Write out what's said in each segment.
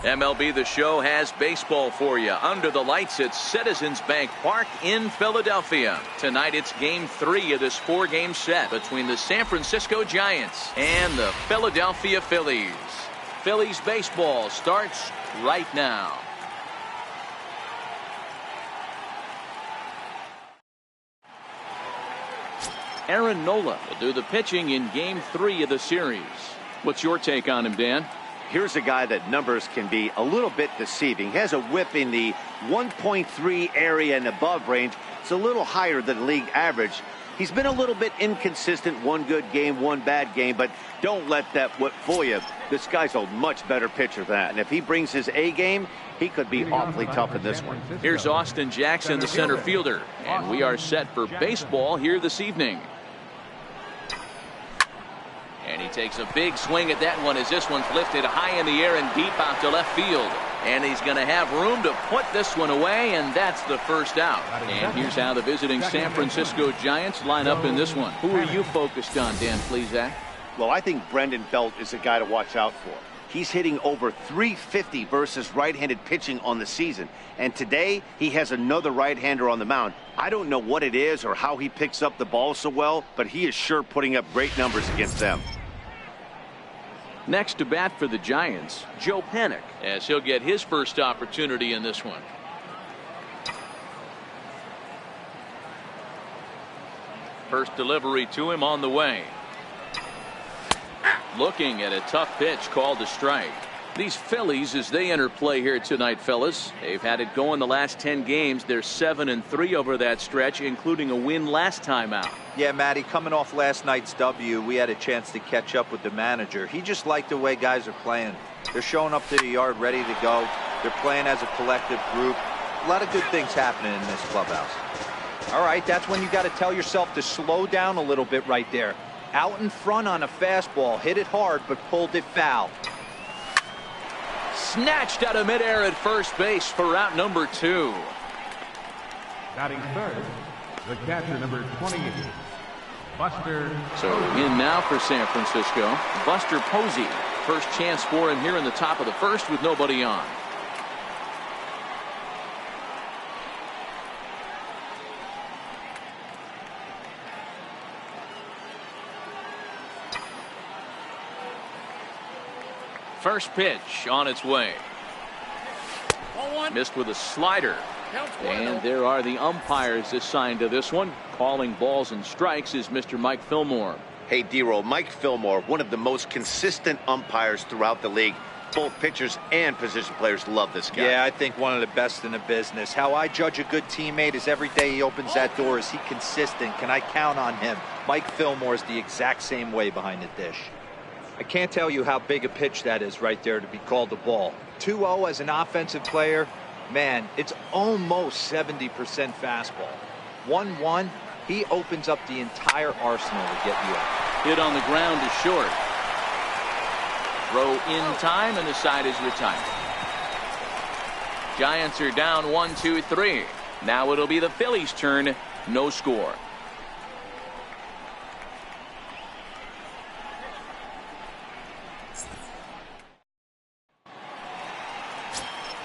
MLB The Show has baseball for you under the lights at Citizens Bank Park in Philadelphia. Tonight it's Game 3 of this 4-game set between the San Francisco Giants and the Philadelphia Phillies. Phillies baseball starts right now. Aaron Nola will do the pitching in Game 3 of the series. What's your take on him, Dan? Here's a guy that numbers can be a little bit deceiving. He has a whip in the 1.3 area and above range. It's a little higher than league average. He's been a little bit inconsistent. One good game, one bad game, but don't let that whip fool you. This guy's a much better pitcher than that. And if he brings his A game, he could be awfully tough in this one. Here's Austin Jackson, the center fielder. And we are set for baseball here this evening. And he takes a big swing at that one as this one's lifted high in the air and deep out to left field. And he's going to have room to put this one away, and that's the first out. And here's how the visiting San Francisco Giants line up in this one. Who are you focused on, Dan Plesac? Well, I think Brendan Belt is a guy to watch out for. He's hitting over 350 versus right-handed pitching on the season. And today, he has another right-hander on the mound. I don't know what it is or how he picks up the ball so well, but he is sure putting up great numbers against them. Next to bat for the Giants, Joe Panik, as he'll get his first opportunity in this one. First delivery to him on the way. Looking at a tough pitch called a strike. These Phillies, as they enter play here tonight, fellas, they've had it going the last 10 games. They're 7-3 over that stretch, including a win last time out. Yeah, Matty, coming off last night's W, we had a chance to catch up with the manager. He just liked the way guys are playing. They're showing up to the yard ready to go. They're playing as a collective group. A lot of good things happening in this clubhouse. All right, that's when you got to tell yourself to slow down a little bit right there. Out in front on a fastball, hit it hard, but pulled it foul. Snatched out of midair at first base for out number 2. Batting third, the catcher, number 28, Buster. So in now for San Francisco, Buster Posey. First chance for him here in the top of the first with nobody on. First pitch on its way. Missed with a slider. And there are the umpires assigned to this one. Calling balls and strikes is Mr. Mike Fillmore. Hey, D-Roll, Mike Fillmore, one of the most consistent umpires throughout the league. Both pitchers and position players love this guy. Yeah, I think one of the best in the business. How I judge a good teammate is every day he opens that door. Is he consistent? Can I count on him? Mike Fillmore is the exact same way behind the dish. I can't tell you how big a pitch that is right there to be called a ball. 2-0 as an offensive player, man, it's almost 70% fastball. 1-1, he opens up the entire arsenal to get you out. Hit on the ground is short. Throw in time, and the side is retired. Giants are down 1-2-3. Now it'll be the Phillies' turn. No score.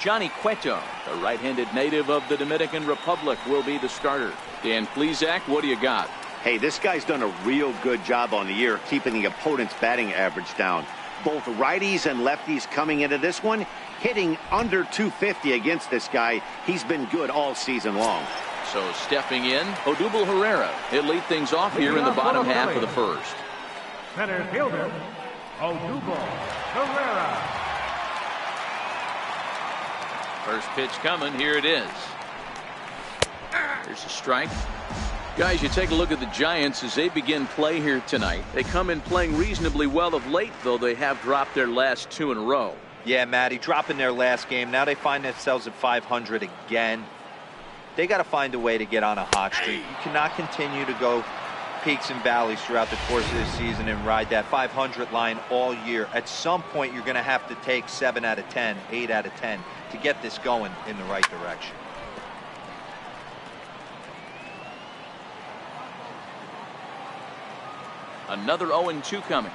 Johnny Cueto, the right-handed native of the Dominican Republic, will be the starter. Dan Plesac, what do you got? Hey, this guy's done a real good job on the year keeping the opponent's batting average down. Both righties and lefties coming into this one, hitting under 250 against this guy. He's been good all season long. So stepping in, Odubel Herrera. He'll lead things off here in the bottom half of the first. Center fielder, Odubel Herrera. First pitch coming. Here it is. Here's a strike. Guys, you take a look at the Giants as they begin play here tonight. They come in playing reasonably well of late, though they have dropped their last 2 in a row. Yeah, Matty, dropping their last game. Now they find themselves at 500 again. They got to find a way to get on a hot streak. You cannot continue to go peaks and valleys throughout the course of this season and ride that 500 line all year. At some point, you're going to have to take 7 out of 10, 8 out of 10 to get this going in the right direction. Another 0-2 coming.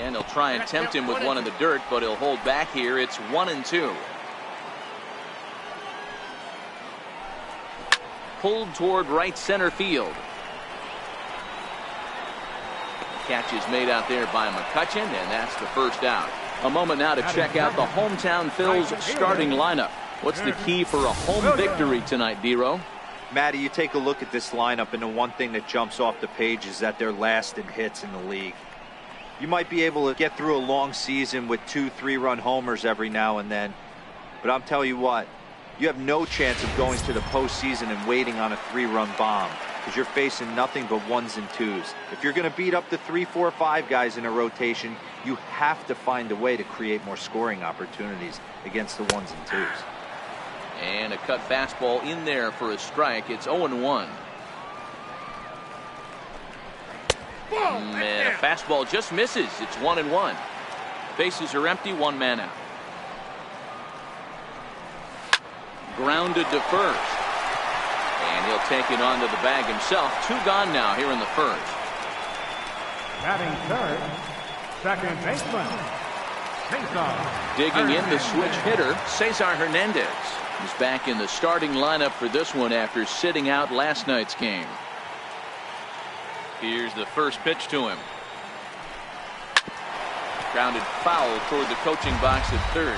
And they'll try and tempt him with one in the dirt, but he'll hold back here. It's 1-2. Pulled toward right center field. The catch is made out there by McCutchen, and that's the first out. A moment now to check out the hometown Phillies starting lineup. What's the key for a home victory tonight, D-Row? Matty, you take a look at this lineup, and the one thing that jumps off the page is that they're last in hits in the league. You might be able to get through a long season with 2-3-run homers every now and then, but I'm telling you what, you have no chance of going to the postseason and waiting on a 3-run bomb, because you're facing nothing but 1s and 2s. If you're going to beat up the 3, 4, 5 guys in a rotation, you have to find a way to create more scoring opportunities against the 1s and 2s. And a cut fastball in there for a strike. It's 0-1. And a fastball just misses. It's 1-1. Bases are empty, one man out. Grounded to first. And he'll take it onto the bag himself. 2 gone now here in the first. Batting third, second baseman, Cesar. Digging in the switch hitter, Cesar Hernandez. He's back in the starting lineup for this one after sitting out last night's game. Here's the first pitch to him. Grounded foul toward the coaching box at third.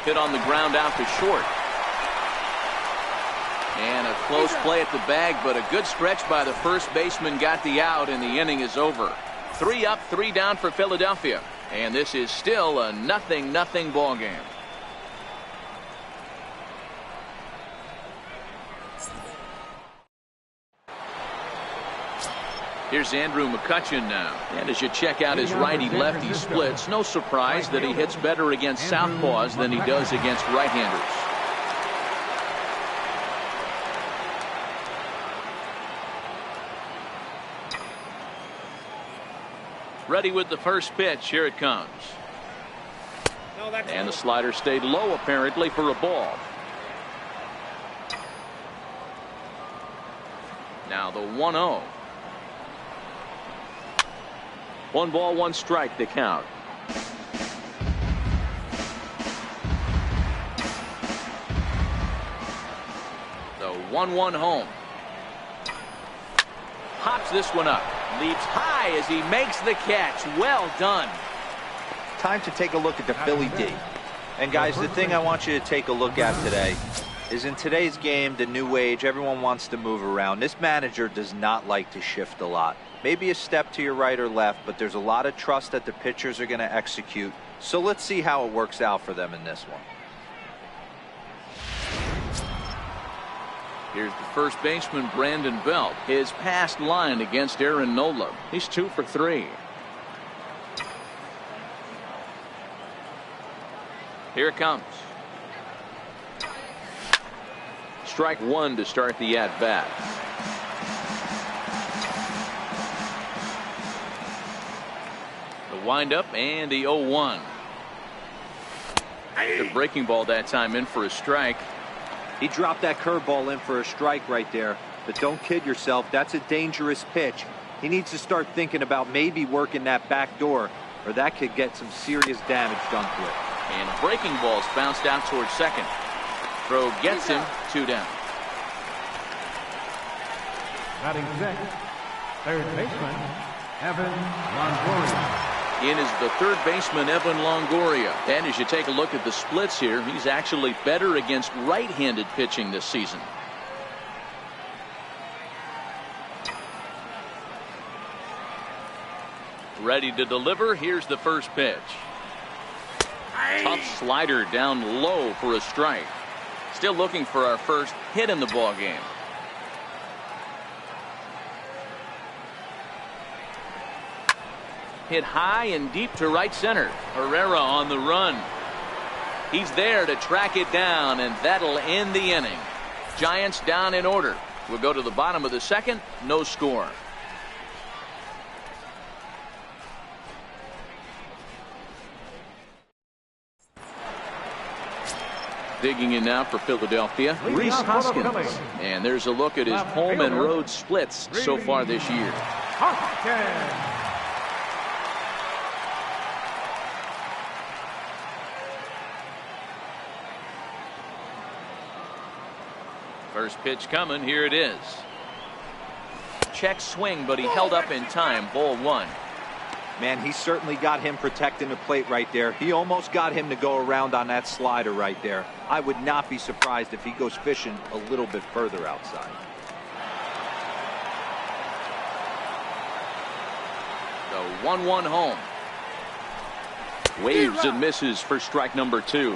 Hit on the ground out to short. And a close play at the bag, but a good stretch by the first baseman got the out, and the inning is over. 3 up, 3 down for Philadelphia. And this is still a 0-0 ball game. Here's Andrew McCutchen now. And as you check out his righty-lefty splits, no surprise that he hits better against southpaws than he does against right-handers. Ready with the first pitch. Here it comes. And the slider stayed low apparently for a ball. Now the 1-0. 1 ball, 1 strike to count. The 1-1 home. Pops this one up. Leaps high as he makes the catch. Well done. Time to take a look at the Philly D. And guys, the thing I want you to take a look at today is in today's game, the new age, everyone wants to move around. This manager does not like to shift a lot. Maybe a step to your right or left, but there's a lot of trust that the pitchers are going to execute. So let's see how it works out for them in this one. Here's the first baseman, Brandon Belt. His past line against Aaron Nola. He's 2 for 3. Here it comes. Strike 1 to start the at-bat. The windup and the 0-1. The breaking ball that time in for a strike. He dropped that curveball in for a strike right there. But don't kid yourself, that's a dangerous pitch. He needs to start thinking about maybe working that back door, or that could get some serious damage done to it. And a breaking ball's bounced out towards second. Throw gets him, 2 down. Batting sixth, third baseman, Evan Longoria. In is the third baseman, Evan Longoria. And as you take a look at the splits here, he's actually better against right-handed pitching this season. Ready to deliver. Here's the first pitch. Tough slider down low for a strike. Still looking for our first hit in the ball game. Hit high and deep to right center. Herrera on the run. He's there to track it down, and that'll end the inning. Giants down in order. We'll go to the bottom of the second. No score. Digging in now for Philadelphia, Rhys Hoskins. And there's a look at his home and road splits so far this year. First pitch coming. Here it is. Check swing, but he held up in time. Ball one. Man, he certainly got him protecting the plate right there. He almost got him to go around on that slider right there. I would not be surprised if he goes fishing a little bit further outside. The 1-1 home. Waves and misses for strike number 2.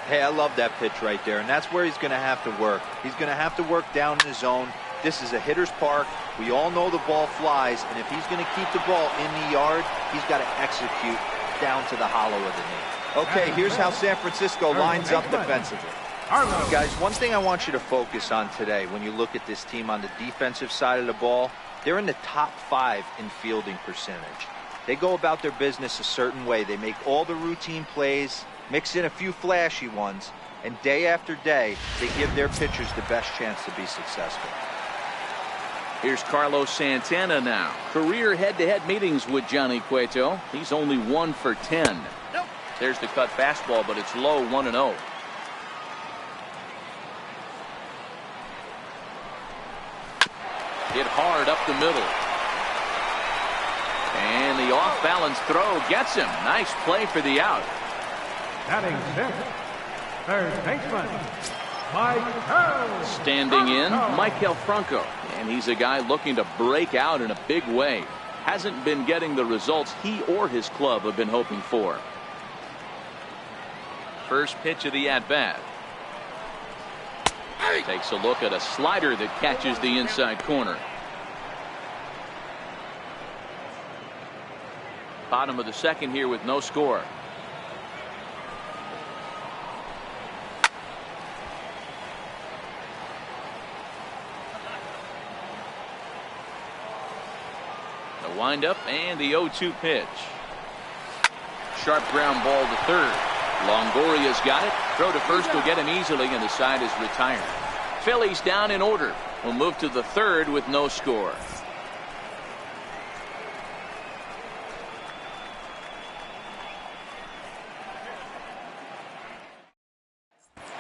Hey, I love that pitch right there, and that's where he's going to have to work. He's going to have to work down in his zone. This is a hitter's park. We all know the ball flies, and if he's going to keep the ball in the yard, he's got to execute down to the hollow of the knee. Okay, here's how San Francisco lines up defensively. Guys, one thing I want you to focus on today when you look at this team on the defensive side of the ball, they're in the top 5 in fielding percentage. They go about their business a certain way. They make all the routine plays, mix in a few flashy ones, and day after day, they give their pitchers the best chance to be successful. Here's Carlos Santana now. Career head-to-head meetings with Johnny Cueto. He's only 1 for 10. Nope. There's the cut fastball, but it's low, 1-0. Hit hard up the middle. And the off-balance throw gets him. Nice play for the out. Batting 6th, third baseman, Mike Standing in, Maikel Franco. And he's a guy looking to break out in a big way. Hasn't been getting the results he or his club have been hoping for. First pitch of the at-bat. Takes a look at a slider that catches the inside corner. Bottom of the second here with no score. The windup and the 0-2 pitch. Sharp ground ball to third. Longoria's got it. Throw to first will get him easily, and the side is retired. Phillies down in order. Will move to the third with no score.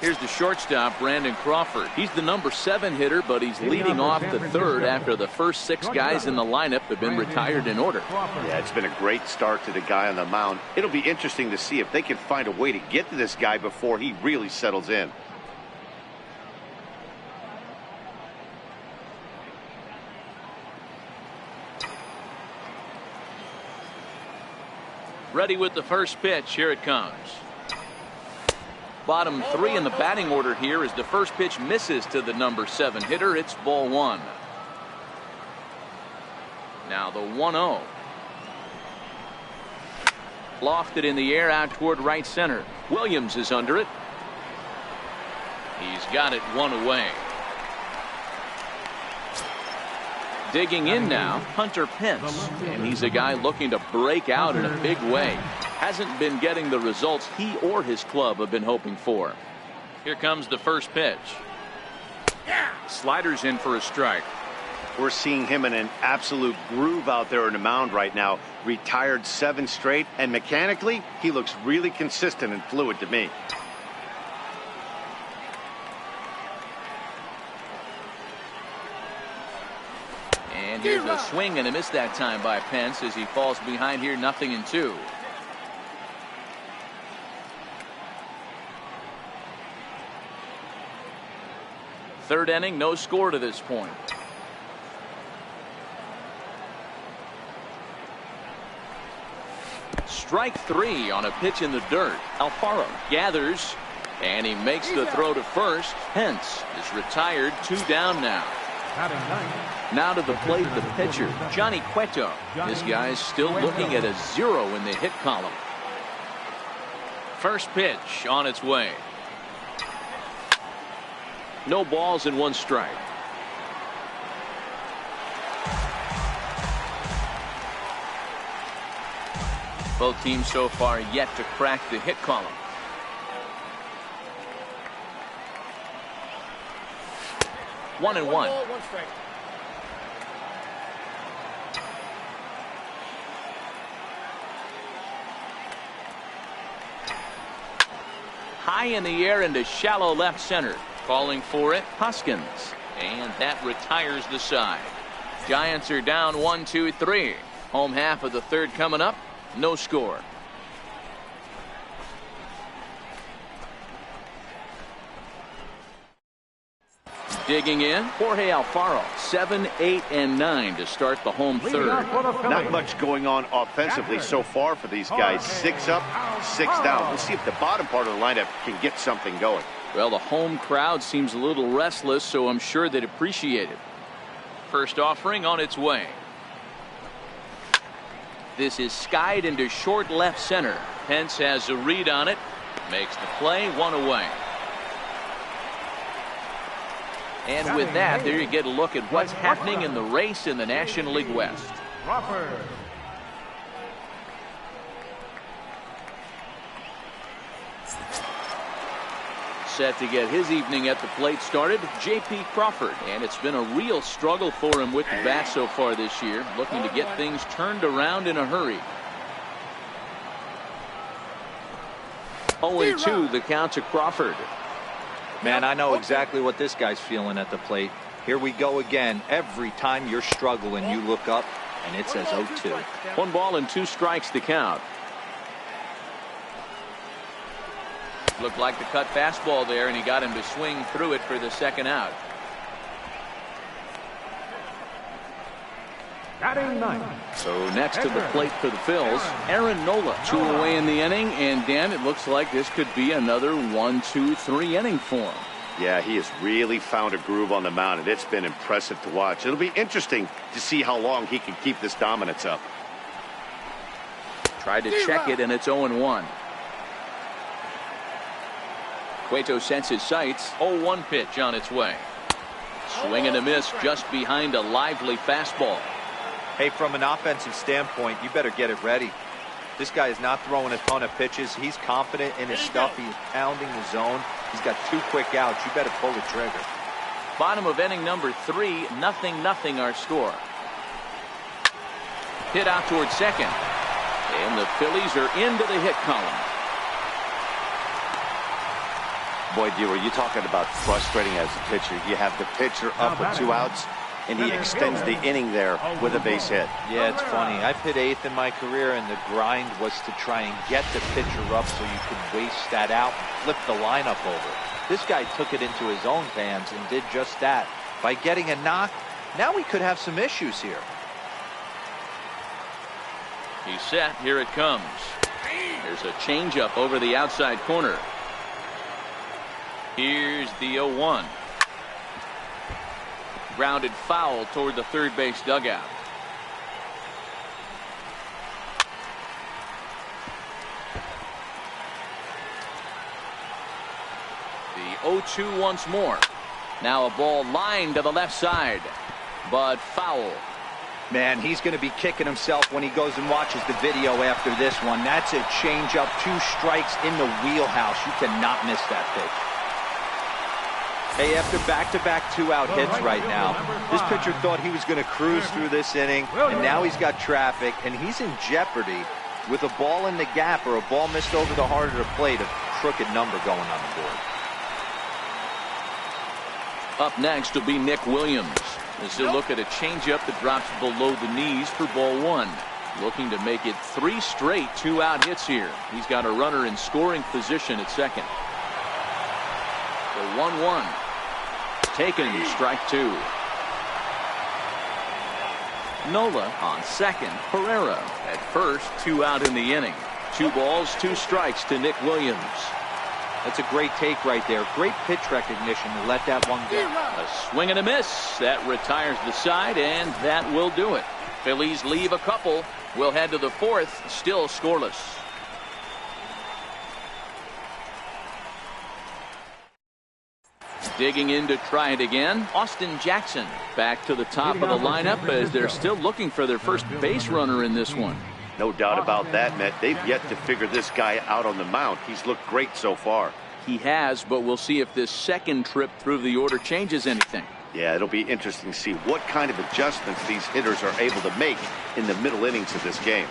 Here's the shortstop, Brandon Crawford. He's the number 7 hitter, but he's leading off the third after the first 6 guys in the lineup have been retired in order. Yeah, it's been a great start to the guy on the mound. It'll be interesting to see if they can find a way to get to this guy before he really settles in. Ready with the first pitch. Here it comes. Bottom 3 in the batting order here as the first pitch misses to the number 7 hitter. It's ball 1. Now the 1-0. Lofted in the air out toward right center. Williams is under it. He's got it 1 away. Digging in now, Hunter Pence, and he's a guy looking to break out in a big way. Hasn't been getting the results he or his club have been hoping for. Here comes the first pitch. Sliders in for a strike. We're seeing him in an absolute groove out there on the mound right now. Retired 7 straight, and mechanically, he looks really consistent and fluid to me. And here's a swing and a miss that time by Pence as he falls behind here, 0-2. Third inning, no score to this point. Strike 3 on a pitch in the dirt. Alfaro gathers, and he makes the throw to first. Pence is retired, 2 down now. Now to the plate, the pitcher, Johnny Cueto. This guy's still looking at a 0 in the hit column. First pitch on its way. No balls and 1 strike. Both teams so far yet to crack the hit column. 1-1. High in the air into shallow left center. Calling for it, Hoskins. And that retires the side. Giants are down 1-2-3. Home half of the third coming up. No score. Digging in, Jorge Alfaro, 7, 8, and 9 to start the home third. Not much going on offensively so far for these guys. 6 up, 6 down. We'll see if the bottom part of the lineup can get something going. Well, the home crowd seems a little restless, so I'm sure they'd appreciate it. First offering on its way. This is skied into short left center. Pence has a read on it. Makes the play, 1 away. And with that, there you get a look at what's happening in the race in the National League West. Set to get his evening at the plate started, J.P. Crawford. And it's been a real struggle for him with the bat so far this year, looking to get things turned around in a hurry. 0-2 the count to Crawford. Man, I know exactly what this guy's feeling at the plate. Here we go again. Every time you're struggling, you look up, and it says 0-2. 1 ball and 2 strikes to count. Looked like the cut fastball there, and he got him to swing through it for the second out. So next to the plate for the Phils, Aaron Nola. 2 away in the inning, and Dan, it looks like this could be another 1-2-3 inning for him. Yeah, he has really found a groove on the mound, and it's been impressive to watch. It'll be interesting to see how long he can keep this dominance up. Tried to check it, and it's 0-1. Cueto sets his sights. 0-1 pitch on its way. Swing and a miss just behind a lively fastball. Hey, from an offensive standpoint, you better get it ready. This guy is not throwing a ton of pitches. He's confident in his stuff. He's pounding the zone. He's got 2 quick outs. You better pull the trigger. Bottom of inning number 3, 0-0 our score. Hit out towards second. And the Phillies are into the hit column. Boy, Dewar, you're talking about frustrating as a pitcher. You have the pitcher up with 2 outs, and he extends the inning there with a base hit. Yeah, it's funny. I've hit 8th in my career, and the grind was to try and get the pitcher up so you could waste that out and flip the lineup over. This guy took it into his own hands and did just that. By getting a knock, now we could have some issues here. He's set. Here it comes. There's a changeup over the outside corner. Here's the 0-1. Grounded foul toward the third base dugout. The 0-2 once more. Now a ball lined to the left side, but foul. Man, he's going to be kicking himself when he goes and watches the video after this one. That's a changeup, 2 strikes in the wheelhouse. You cannot miss that pitch. Hey, after back-to-back 2-out hits right now, this pitcher thought he was going to cruise through this inning, and now he's got traffic, and he's in jeopardy with a ball in the gap or a ball missed over the heart of the plate, a crooked number going on the board. Up next will be Nick Williams. As he'll look at a changeup that drops below the knees for ball 1. Looking to make it 3 straight 2-out hits here. He's got a runner in scoring position at second. The 1-1. Taken, strike 2. Nola on second. Pereira at first. 2 out in the inning. 2 balls, 2 strikes to Nick Williams. That's a great take right there. Great pitch recognition to let that one go. A swing and a miss. That retires the side, and that will do it. Phillies leave a couple. We'll head to the 4th. Still scoreless. Digging in to try it again, Austin Jackson back to the top of the lineup as they're still looking for their first base runner in this one. No doubt about that, Matt. They've yet to figure this guy out on the mound. He's looked great so far. He has, but we'll see if this second trip through the order changes anything. Yeah, it'll be interesting to see what kind of adjustments these hitters are able to make in the middle innings of this game.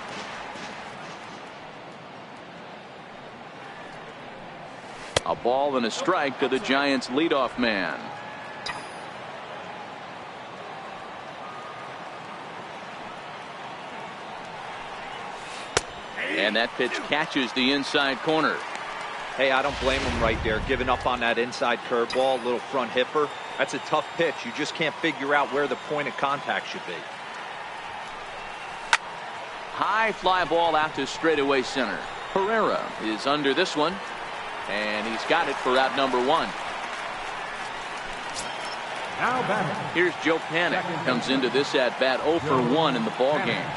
A ball and a strike to the Giants leadoff man. And that pitch catches the inside corner. Hey, I don't blame him right there, giving up on that inside curveball, little front hipper. That's a tough pitch. You just can't figure out where the point of contact should be. High fly ball out to straightaway center. Herrera is under this one, and he's got it for out number 1. Now batting. Here's Joe Panik. Comes into this at bat 0 for 1 in the ball game.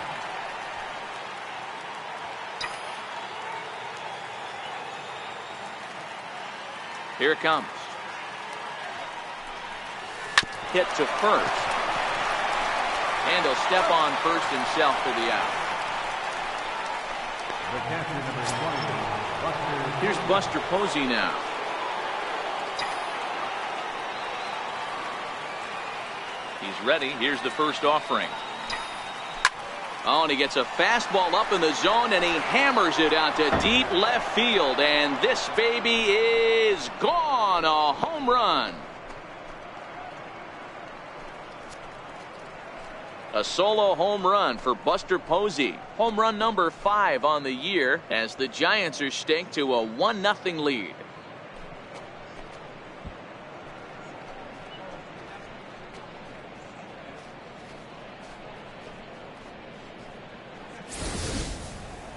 Here it comes. Hit to first. And he'll step on first himself for the out. The catcher, number 20, Here's Buster Posey now. He's ready. Here's the first offering. Oh, and he gets a fastball up in the zone, and he hammers it out to deep left field. And this baby is gone. A home run. A solo home run for Buster Posey. Home run number 5 on the year as the Giants are staked to a 1-0 lead.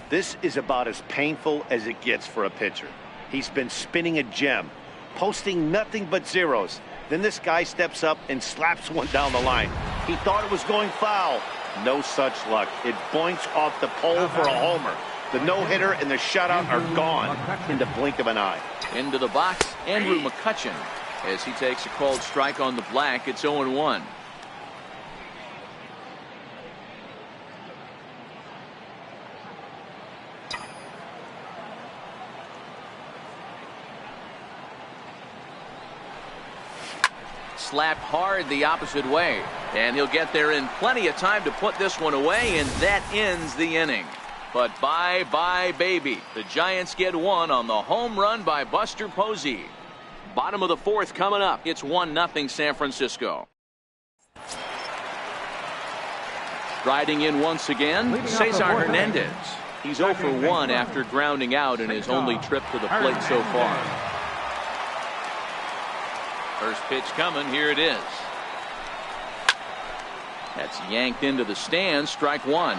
This is about as painful as it gets for a pitcher. He's been spinning a gem, posting nothing but zeros. Then this guy steps up and slaps one down the line. He thought it was going foul. No such luck. It boinks off the pole for a homer. The no-hitter and the shutout are gone in the blink of an eye. Into the box, Andrew McCutchen, as he takes a called strike on the black. It's 0-1. Slapped hard the opposite way, and he'll get there in plenty of time to put this one away, and that ends the inning. But bye-bye, baby. The Giants get one on the home run by Buster Posey. Bottom of the 4th coming up. It's 1-0 San Francisco. Striding in once again, Cesar Hernandez. He's 0 for 1 after grounding out in his only trip to the plate so far. First pitch coming. Here it is. That's yanked into the stands. Strike 1.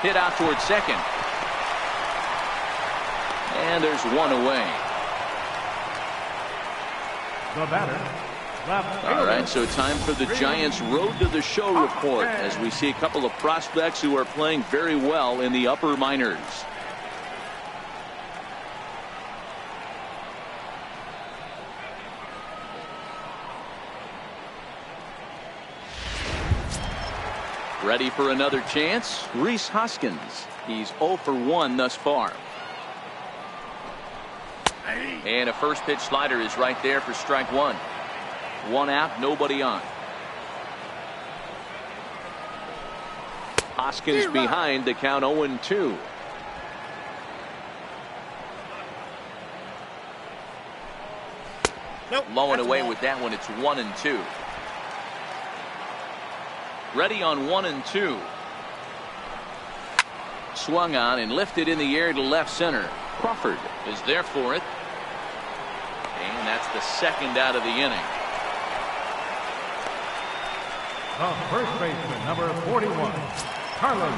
Hit out towards second. And there's one away. The batter. All right, so time for the Giants' Road to the Show report as we see a couple of prospects who are playing very well in the upper minors. Ready for another chance? Rhys Hoskins. He's 0 for 1 thus far. And a first pitch slider is right there for strike 1. 1 out, nobody on. Hoskins behind, the count 0-2. Low and away with that one. It's 1-2. Ready on 1-2. Swung on and lifted in the air to left center. Crawford is there for it. And that's the second out of the inning. The first baseman, number 41, Carlos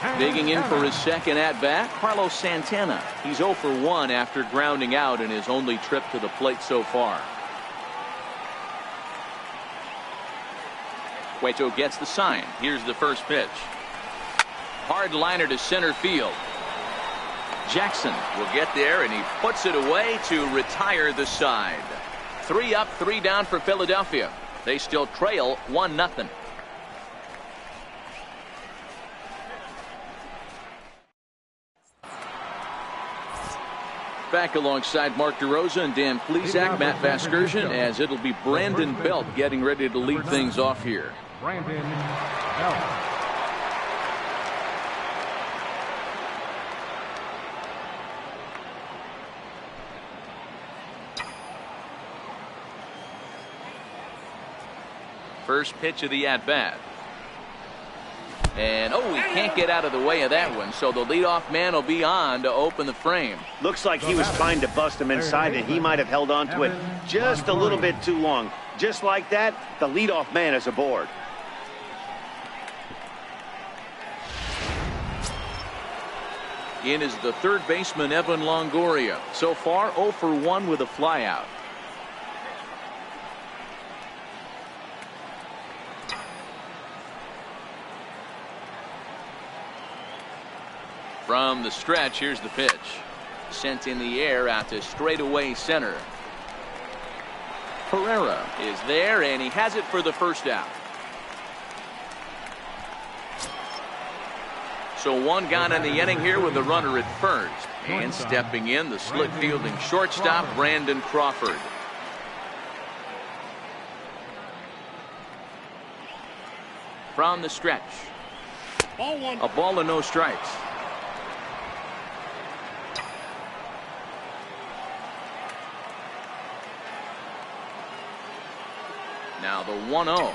Santana. Digging in for his second at-bat, Carlos Santana. He's 0 for 1 after grounding out in his only trip to the plate so far. Cueto gets the sign. Here's the first pitch. Hard liner to center field. Jackson will get there, and he puts it away to retire the side. 3 up, 3 down for Philadelphia. They still trail 1-0. back alongside Mark DeRosa and Dan Plesac, Matt Vasgersian, as it'll be Brandon Belt getting ready to lead things off here. Brandon Belt. First pitch of the at-bat. And, oh, he can't get out of the way of that one, so the leadoff man will be on to open the frame. Looks like he was trying to bust him inside, and he might have held on to it just a little bit too long. Just like that, the leadoff man is aboard. In is the third baseman, Evan Longoria. So far, 0 for 1 with a flyout. From the stretch, here's the pitch. Sent in the air out to straightaway center. Pereira is there, and he has it for the first out. So one gone in the inning here with the runner at first. And stepping in, the slick fielding shortstop, Brandon Crawford. From the stretch. A ball and no strikes. Now the 1-0.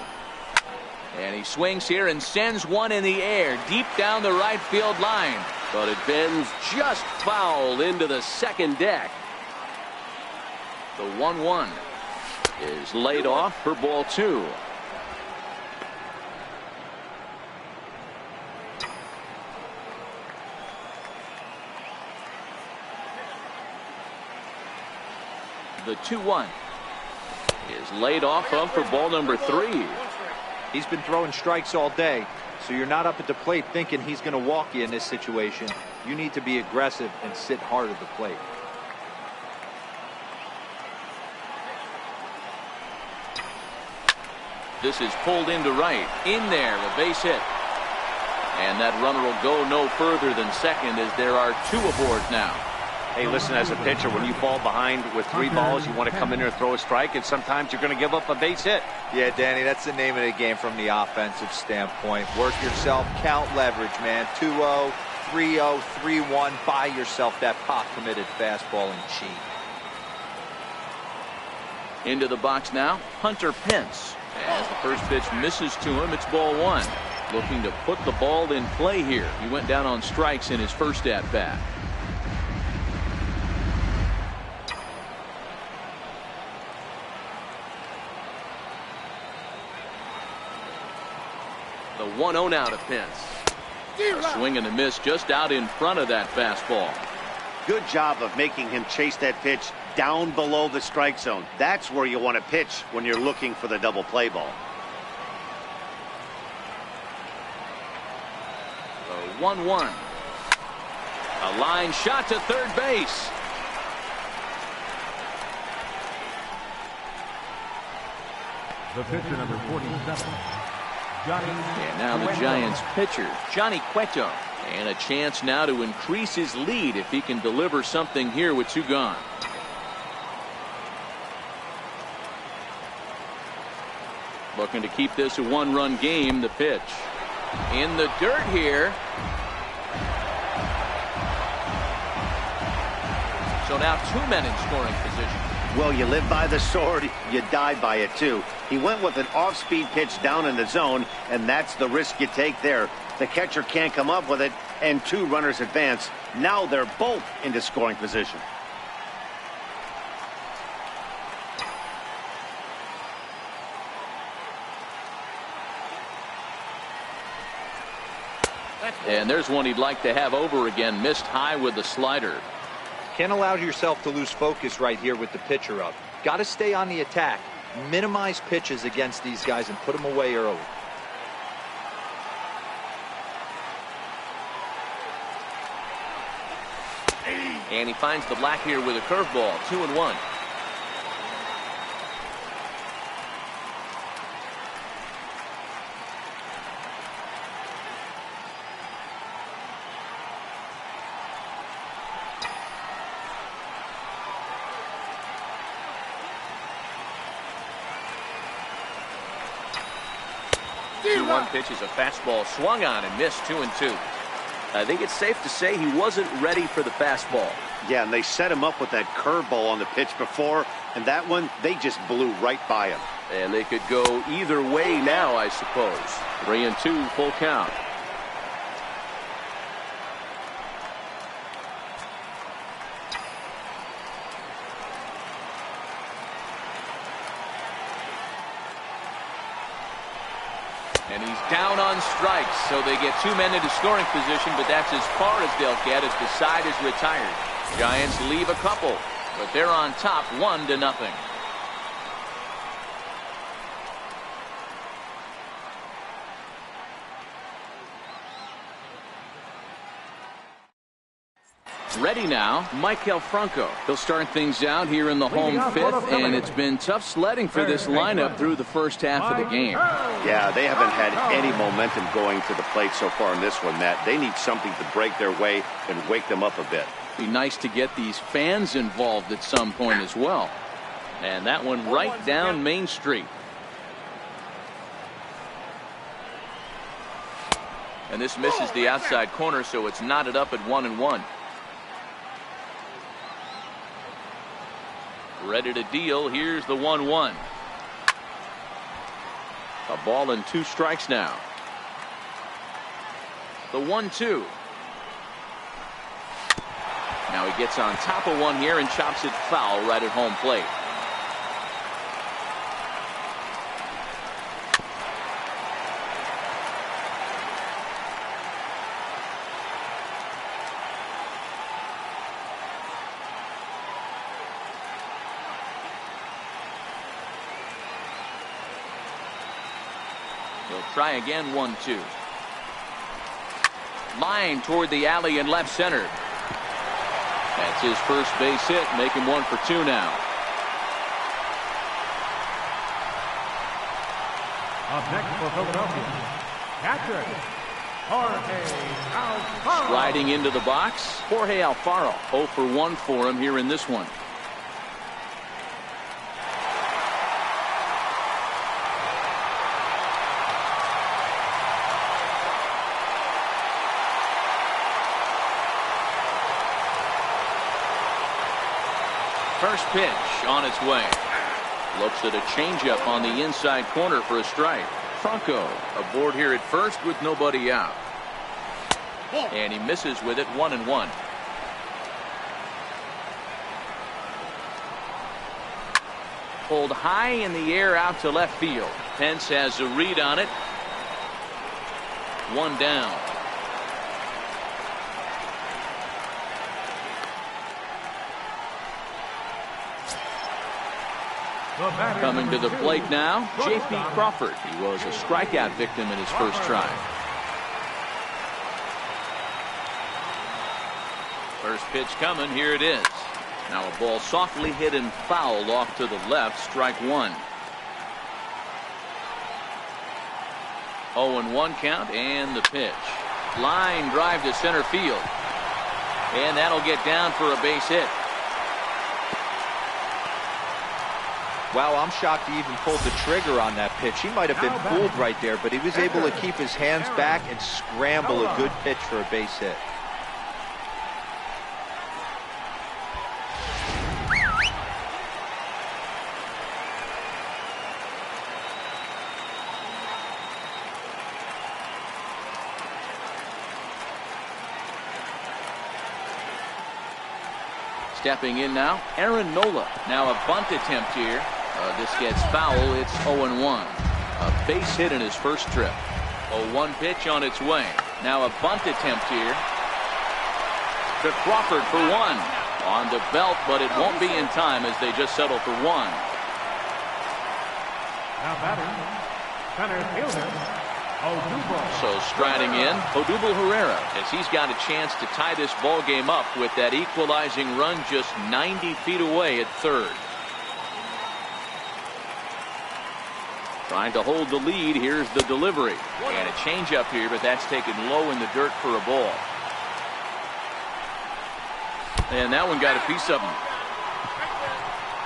And he swings here and sends one in the air deep down the right field line. But it bends just foul into the second deck. The 1-1 is laid off for ball 2. The 2-1 is laid off of for ball number 3. He's been throwing strikes all day, so you're not up at the plate thinking he's going to walk you in this situation. You need to be aggressive and sit hard at the plate. This is pulled into right. In there, a base hit. And that runner will go no further than second as there are 2 aboard now. Hey, listen, as a pitcher, when you fall behind with 3 balls, you want to come in there and throw a strike, and sometimes you're going to give up a base hit. Yeah, Danny, that's the name of the game from the offensive standpoint. Work yourself, count leverage, man. 2-0, 3-0, 3-1. Buy yourself that pot-committed fastball and cheat. Into the box now, Hunter Pence. As the first pitch misses to him, it's ball 1. Looking to put the ball in play here. He went down on strikes in his first at-bat. The 1-0 now to Pence. A swing and a miss just out in front of that fastball. Good job of making him chase that pitch down below the strike zone. That's where you want to pitch when you're looking for the double play ball. The 1-1. A line shot to third base. The pitcher, number 47. And now the Giants pitcher, Johnny Cueto. And a chance now to increase his lead if he can deliver something here with 2 gone. Looking to keep this a 1-run game. The pitch. In the dirt here. So now 2 men in scoring position. Well, you live by the sword, you die by it too. He went with an off-speed pitch down in the zone, and that's the risk you take there. The catcher can't come up with it, and 2 runners advance. Now they're both into scoring position. And there's one he'd like to have over again. Missed high with the slider. Can't allow yourself to lose focus right here with the pitcher up. Got to stay on the attack. Minimize pitches against these guys and put them away early. And he finds the black here with a curveball. 2-1. 2-1 pitch is a fastball swung on and missed. 2-2. I think it's safe to say he wasn't ready for the fastball. Yeah, and they set him up with that curveball on the pitch before, and that one, they just blew right by him. And they could go either way now, I suppose. 3-2, full count. And he's down on strikes, so they get 2 men into scoring position, but that's as far as they'll get as the side is retired. Giants leave a couple, but they're on top 1-0. Ready now, Michael Franco. He'll start things out here in the home 5th, and it's been tough sledding for this lineup through the first half of the game. Yeah, they haven't had any momentum going to the plate so far in this one, Matt. They need something to break their way and wake them up a bit. Be nice to get these fans involved at some point as well. And that one right down Main Street. And this misses the outside corner, so it's knotted up at 1-1. Ready to deal. Here's the 1-1. A ball and 2 strikes now. The 1-2. Now he gets on top of one here and chops it foul right at home plate. He'll try again. 1-2. Line toward the alley and left center. That's his first base hit, making 1 for 2 now. Up next for Philadelphia, catcher, Jorge Alfaro. Sliding into the box, Jorge Alfaro. 0 for 1 for him here in this one. First pitch on its way. Looks at a changeup on the inside corner for a strike. Franco aboard here at first with nobody out. And he misses with it. 1-1. Pulled high in the air out to left field. Pence has a read on it. 1 down. Coming to the plate now, J.P. Crawford. He was a strikeout victim in his first try. First pitch coming. Here it is. Now a ball softly hit and fouled off to the left. Strike 1. 0-1 count, and the pitch. Line drive to center field. And that'll get down for a base hit. Wow, I'm shocked he even pulled the trigger on that pitch. He might have been fooled right there, but he was able to keep his hands back and scramble a good pitch for a base hit. Stepping in now, Aaron Nola. Now a bunt attempt here. This gets foul. It's 0-1. A base hit in his first trip. 0-1 pitch on its way. Now a bunt attempt here. To Crawford for 1. On the belt, but it won't be in time as they just settle for 1. Now batting, center fielder, Odubel. So striding in, Odubel Herrera, as he's got a chance to tie this ball game up with that equalizing run just 90 feet away at third. Trying to hold the lead. Here's the delivery. And a changeup here, but that's taken low in the dirt for a ball. And that one got a piece of him.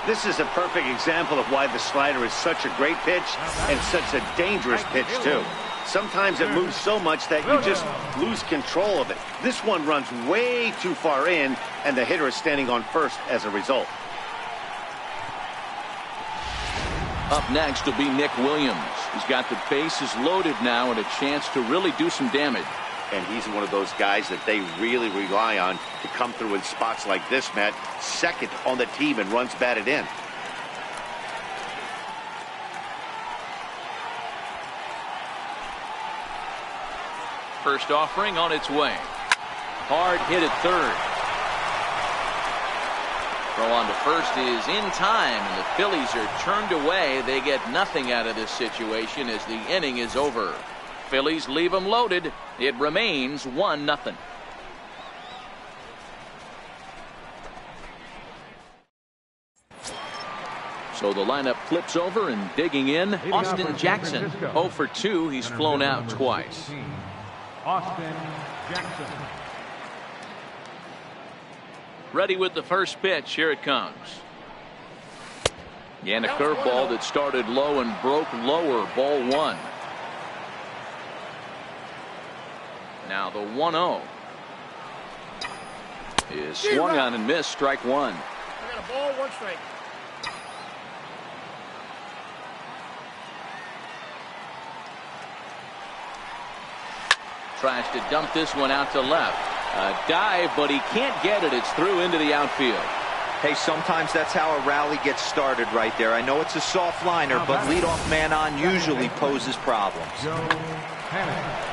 This is a perfect example of why the slider is such a great pitch and such a dangerous pitch, too. Sometimes it moves so much that you just lose control of it. This one runs way too far in, and the hitter is standing on first as a result. Up next will be Nick Williams. He's got the bases loaded now and a chance to really do some damage. And he's one of those guys that they really rely on to come through in spots like this, Matt. Second on the team and runs batted in. First offering on its way. Hard hit at third. Throw on to first is in time, and the Phillies are turned away. They get nothing out of this situation as the inning is over. Phillies leave them loaded. It remains 1-0. So the lineup flips over and digging in. Austin Jackson, 0 for 2. He's flown out twice. Austin Jackson. Ready with the first pitch. Here it comes. And a curveball that started low and broke lower. Ball 1. Now the 1-0 is swung on and missed. Strike 1. I got a ball, 1 strike. Tries to dump this one out to left. A dive, but he can't get it. It's through into the outfield. Hey, sometimes that's how a rally gets started right there. I know it's a soft liner, but leadoff man on usually poses problems. Joe Panik.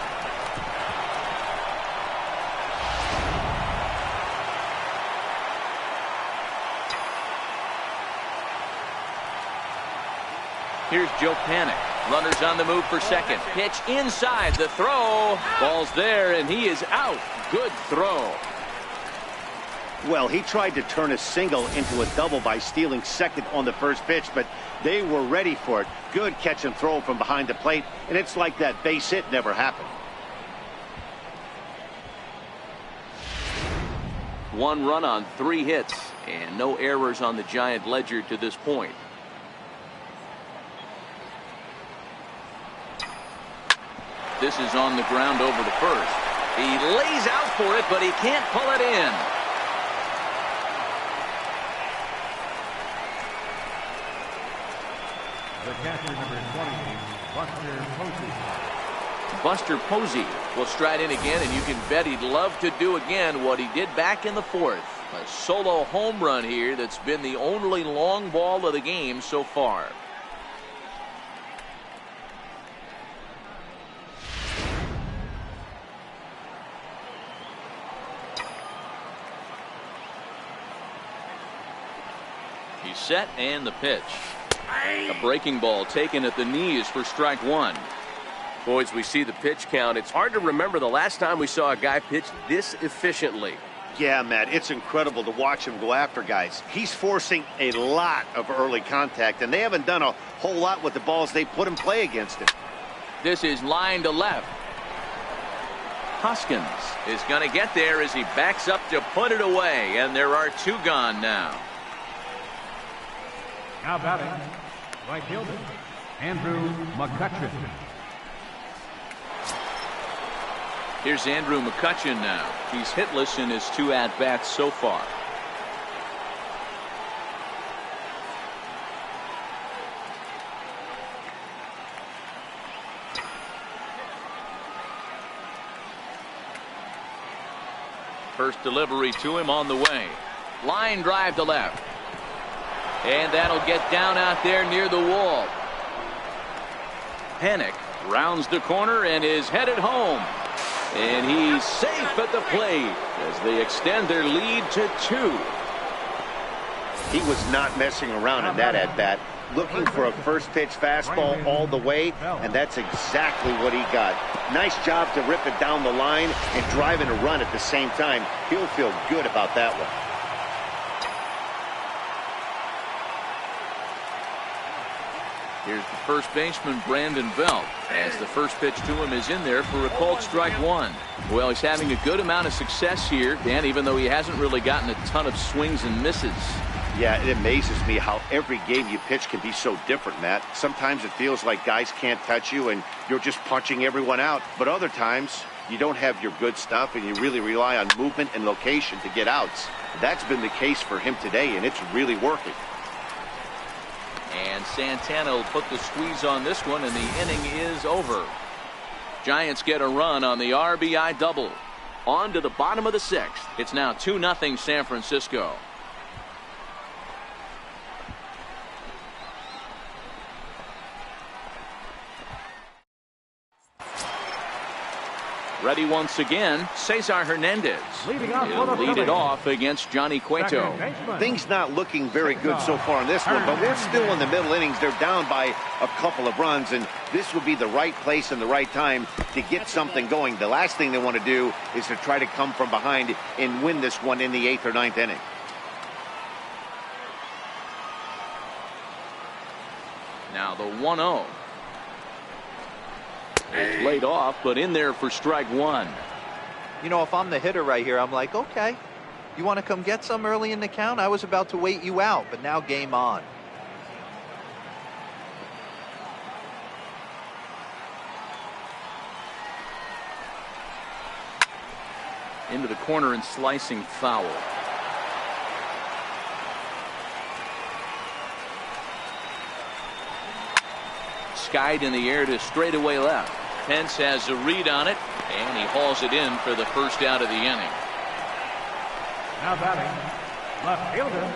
Here's Joe Panik. Runners on the move for second. Pitch inside. The throw. Ball's there, and he is out. Good throw. Well, he tried to turn a single into a double by stealing second on the first pitch, but they were ready for it. Good catch and throw from behind the plate, and it's like that base hit never happened. 1 run on 3 hits, and no errors on the Giant ledger to this point. This is on the ground over to first. He lays out for it, but he can't pull it in. The catcher, number 20, Buster Posey. Buster Posey will stride in again, and you can bet he'd love to do again what he did back in the 4th. A solo home run here that's been the only long ball of the game so far. He's set, and the pitch. A breaking ball taken at the knees for strike 1. Boys, we see the pitch count. It's hard to remember the last time we saw a guy pitch this efficiently. Yeah, Matt, it's incredible to watch him go after guys. He's forcing a lot of early contact, and they haven't done a whole lot with the balls they put in play against him. This is line to left. Hoskins is going to get there as he backs up to put it away, and there are 2 gone now. Now batting, right fielder, Andrew McCutchen. Here's Andrew McCutchen now. He's hitless in his 2 at-bats so far. First delivery to him on the way. Line drive to left. And that'll get down out there near the wall. Panik rounds the corner and is headed home. And he's safe at the plate as they extend their lead to 2. He was not messing around in that at-bat. Looking for a first pitch fastball all the way, and that's exactly what he got. Nice job to rip it down the line and drive in a run at the same time. He'll feel good about that one. Here's the first baseman, Brandon Belt, as the first pitch to him is in there for a called strike 1. Well, he's having a good amount of success here, Dan, even though he hasn't really gotten a ton of swings and misses. Yeah, it amazes me how every game you pitch can be so different, Matt. Sometimes it feels like guys can't touch you and you're just punching everyone out. But other times, you don't have your good stuff and you really rely on movement and location to get outs. That's been the case for him today, and it's really working. And Santana will put the squeeze on this one, and the inning is over. Giants get a run on the RBI double. On to the bottom of the sixth. It's now 2-0 San Francisco. Ready once again, Cesar Hernandez. He'll lead it off against Johnny Cueto. Things not looking very good so far in this one, but we're still in the middle innings. They're down by a couple of runs, and this would be the right place and the right time to get something going. The last thing they want to do is to try to come from behind and win this one in the 8th or 9th inning. Now the 1-0. It's laid off, but in there for strike one. You know, if I'm the hitter right here, I'm like, okay, you want to come get some early in the count? I was about to wait you out, but now game on. Into the corner and slicing foul. Skied in the air to straightaway left. Pence has a read on it, and he hauls it in for the first out of the inning. Now batting, left fielder,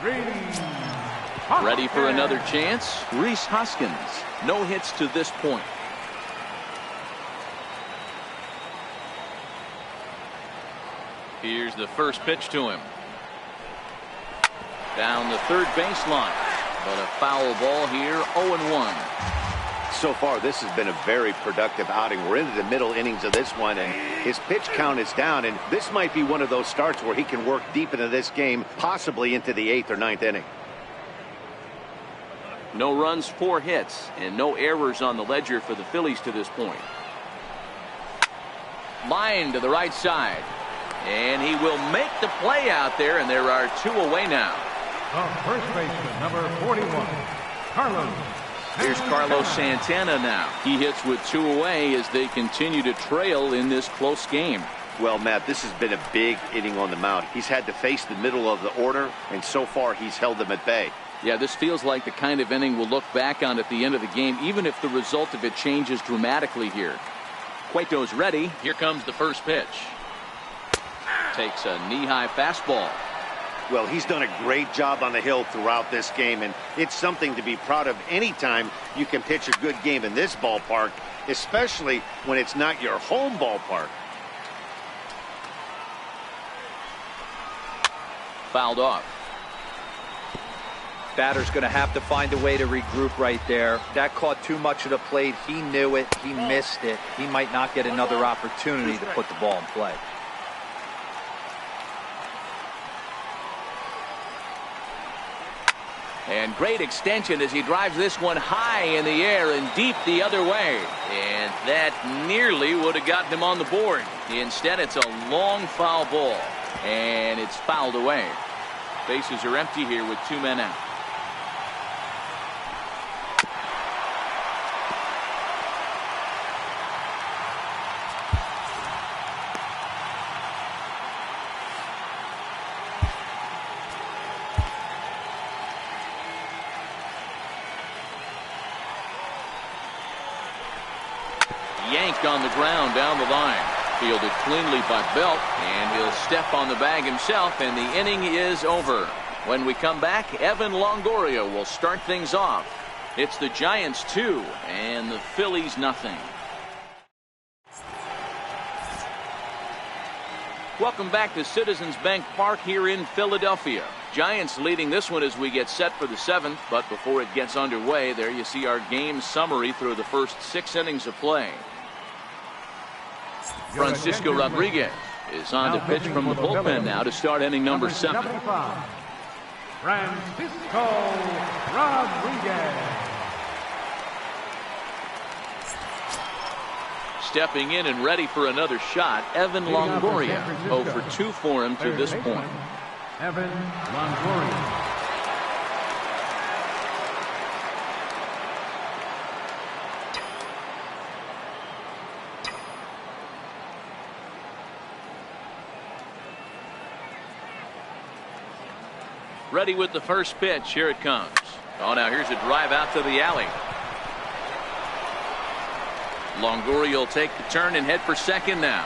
Rhys. Ready for another chance? Rhys Hoskins. No hits to this point. Here's the first pitch to him. Down the third baseline. But a foul ball here, 0-1. So far, this has been a very productive outing. We're into the middle innings of this one, and his pitch count is down, and this might be one of those starts where he can work deep into this game, possibly into the 8th or 9th inning. No runs, 4 hits, and no errors on the ledger for the Phillies to this point. Line to the right side, and he will make the play out there, and there are 2 away now. First baseman, number 41, Carlos. Here's Carlos Santana now. He hits with 2 away as they continue to trail in this close game. Well, Matt, this has been a big inning on the mound. He's had to face the middle of the order, and so far he's held them at bay. Yeah, this feels like the kind of inning we'll look back on at the end of the game, even if the result of it changes dramatically here. Cueto's ready. Here comes the first pitch. Takes a knee-high fastball. Well, he's done a great job on the hill throughout this game, and it's something to be proud of anytime you can pitch a good game in this ballpark, especially when it's not your home ballpark. Fouled off. Batter's going to have to find a way to regroup right there. That caught too much of the plate. He knew it. He missed it. He might not get another opportunity to put the ball in play. And great extension as he drives this one high in the air and deep the other way. And that nearly would have gotten him on the board. Instead, it's a long foul ball. And it's fouled away. Bases are empty here with 2 men out. Yanked on the ground down the line. Fielded cleanly by Belt, and he'll step on the bag himself, and the inning is over. When we come back, Evan Longoria will start things off. It's the Giants 2 and the Phillies nothing. Welcome back to Citizens Bank Park here in Philadelphia. Giants leading this one as we get set for the 7th, but before it gets underway, there you see our game summary through the first 6 innings of play. Francisco Rodriguez is on to pitch from the bullpen now to start inning number 7. Francisco Rodriguez. Stepping in and ready for another shot, Evan Longoria. 0 for 2 for him to this point. Evan Longoria. Ready with the first pitch. Here it comes. Oh, now here's a drive out to the alley. Longoria will take the turn and head for second now.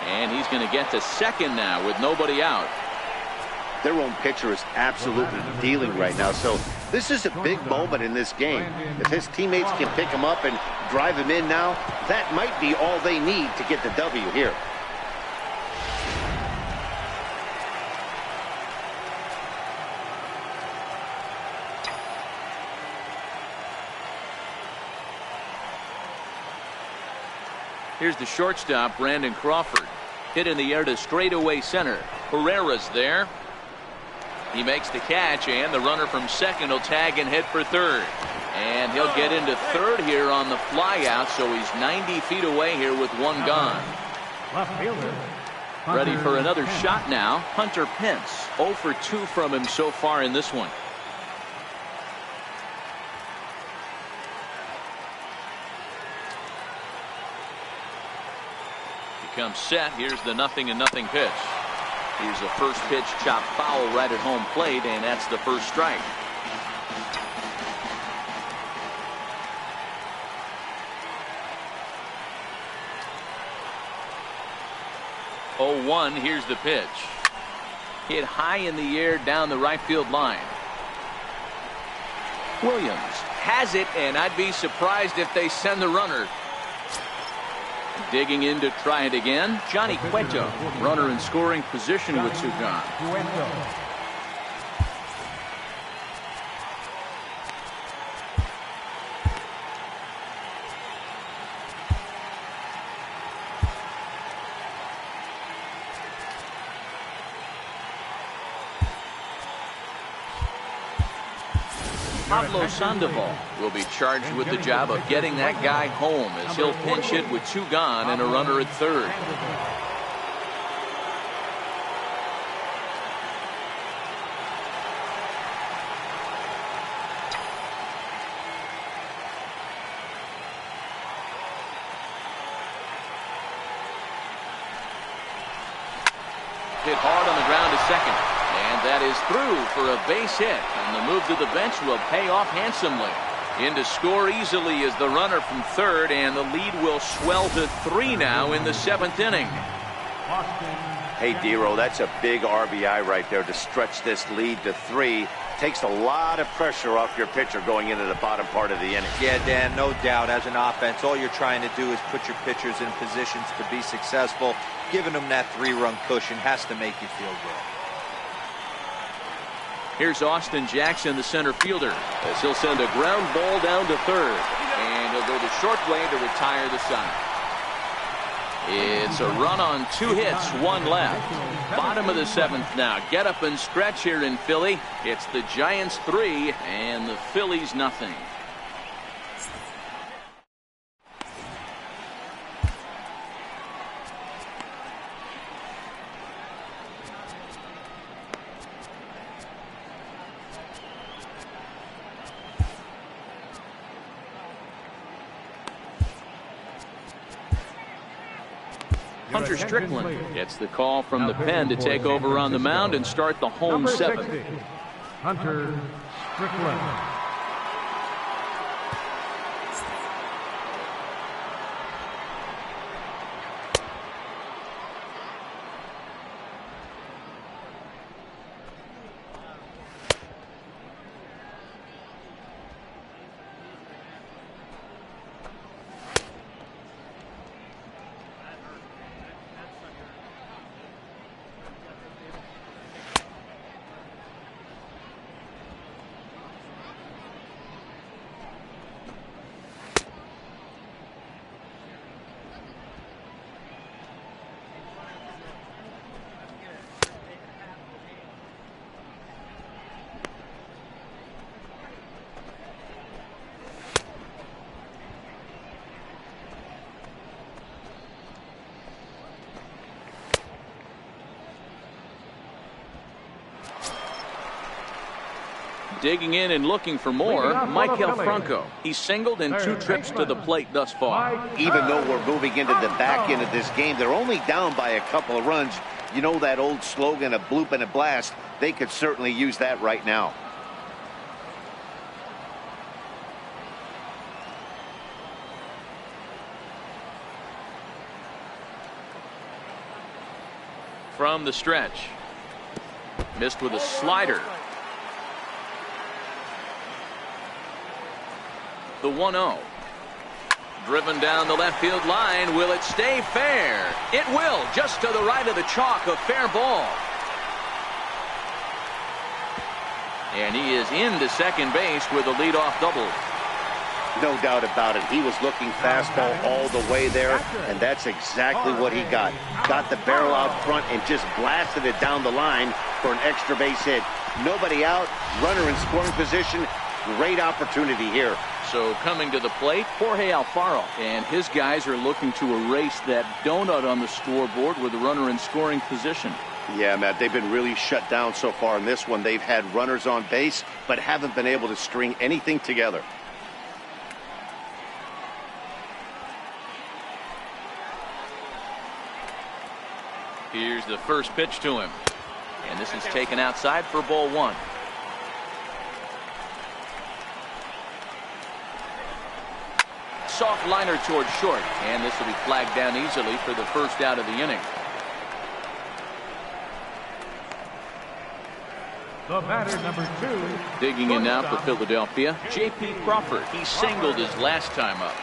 And he's going to get to second now with nobody out. Their own pitcher is absolutely dealing right now, so this is a big moment in this game. If his teammates can pick him up and drive him in now, that might be all they need to get the W here. Here's the shortstop, Brandon Crawford. Hit in the air to straightaway center. Herrera's there. He makes the catch, and the runner from second will tag and head for third. And he'll get into third here on the flyout, so he's 90 feet away here with one gone. Left fielder. Ready for another shot now. Hunter Pence. 0 for 2 from him so far in this one. Comes set. Here's the 0-0 pitch. Here's a first pitch chopped foul right at home plate, and that's the first strike. Oh, 1. Here's the pitch. Hit high in the air down the right field line. Williams has it, and I'd be surprised if they send the runner. Digging in to try it again, Johnny Cueto. Runner in scoring position with 2 gone. Pablo Sandoval will be charged with the job of getting that guy home as he'll pinch hit with 2 gone and a runner at third. Hit hard on the ground to second. And that is through for a base hit. And the move to the bench will pay off handsomely. In to score easily is the runner from third, and the lead will swell to 3 now in the 7th inning. Hey, Dero, that's a big RBI right there to stretch this lead to 3. Takes a lot of pressure off your pitcher going into the bottom part of the inning. Yeah, Dan, no doubt. As an offense, all you're trying to do is put your pitchers in positions to be successful. Giving them that 3-run cushion has to make you feel good. Here's Austin Jackson, the center fielder, as he'll send a ground ball down to third. And he'll go the short way to retire the side. It's a run on 2 hits, 1 left. Bottom of the 7th now. Get up and stretch here in Philly. It's the Giants 3 and the Phillies nothing. Hunter Strickland gets the call from the pen to take over on the mound and start the home 7th. Hunter Strickland. Digging in and looking for more, Michael Franco. He's singled in 2 trips to the plate thus far. Even though we're moving into the back end of this game, they're only down by a couple of runs. You know that old slogan, a bloop and a blast? They could certainly use that right now. From the stretch. Missed with a slider. The 1-0. Driven down the left field line. Will it stay fair? It will. Just to the right of the chalk. A fair ball. And he is into second base with a leadoff double. No doubt about it. He was looking fastball all the way there, and that's exactly what he got. Got the barrel out front and just blasted it down the line for an extra base hit. Nobody out, runner in scoring position. Great opportunity here. So coming to the plate, Jorge Alfaro. And his guys are looking to erase that donut on the scoreboard with the runner in scoring position. Yeah, Matt, they've been really shut down so far in this one. They've had runners on base, but haven't been able to string anything together. Here's the first pitch to him. And this is taken outside for ball one. Soft liner towards short. And this will be flagged down easily for the first out of the inning. The batter, number 2. Digging in now for Philadelphia, J.P. Crawford. He singled his last time up.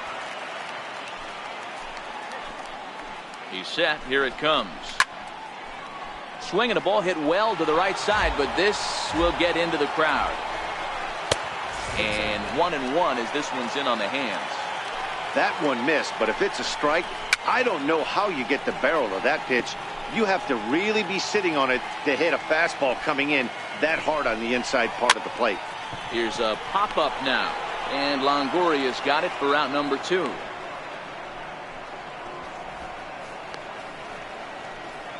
He's set. Here it comes. Swing and a ball hit well to the right side, but this will get into the crowd. And 1-1 as this one's in on the hands. That one missed, but if it's a strike, I don't know how you get the barrel of that pitch. You have to really be sitting on it to hit a fastball coming in that hard on the inside part of the plate. Here's a pop-up now, and Longoria's got it for out number 2.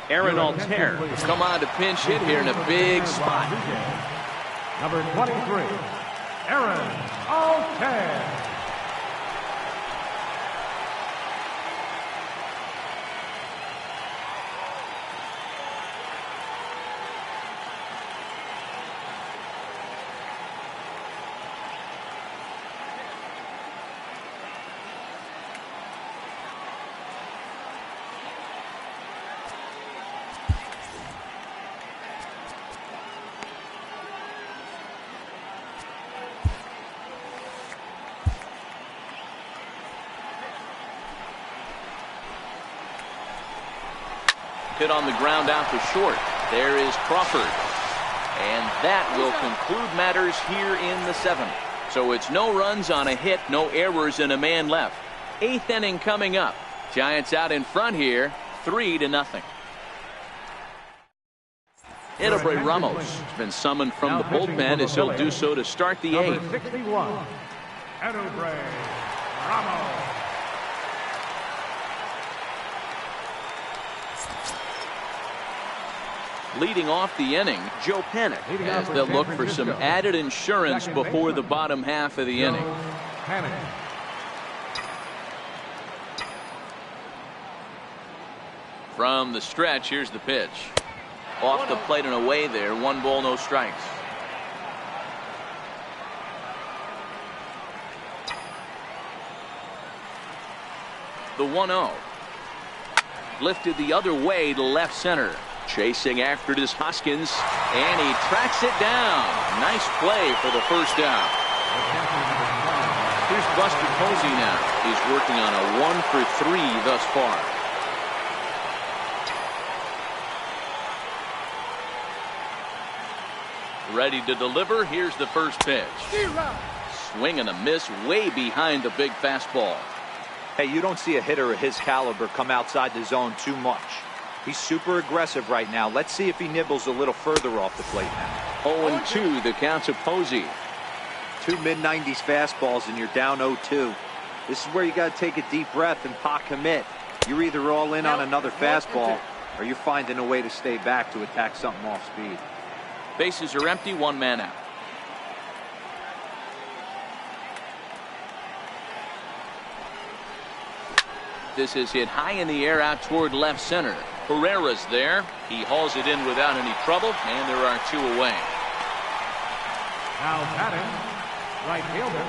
Aaron Altair come on to pinch hit here in a big spot. Number 23, Aaron Altair. Hit on the ground out to short. There is Crawford. And that will conclude matters here in the 7th. So it's no runs on a hit, no errors, and a man left. 8th inning coming up. Giants out in front here, 3-0. Edelbray Ramos has been summoned from the bullpen as he'll do so to start the 8th. Number 61, Edelbray Ramos. Leading off the inning, Joe Panic, as they'll look for some added insurance before the bottom half of the inning. From the stretch, here's the pitch. Off the plate and away there, 1 ball, no strikes. The 1-0. Lifted the other way to left center. Chasing after it is Hoskins, and he tracks it down. Nice play for the first out. Here's Buster Posey now. He's working on a 1-for-3 thus far. Ready to deliver. Here's the first pitch. Swing and a miss way behind the big fastball. Hey, you don't see a hitter of his caliber come outside the zone too much. He's super aggressive right now. Let's see if he nibbles a little further off the plate now. 0-2 the count to Posey. 2 mid-90s fastballs and you're down 0-2. This is where you got to take a deep breath and pot commit. You're either all in on another fastball or you're finding a way to stay back to attack something off speed. Bases are empty, 1 man out. This is hit high in the air out toward left center. Herrera's there. He hauls it in without any trouble, and there are 2 away. Now batting, right fielder,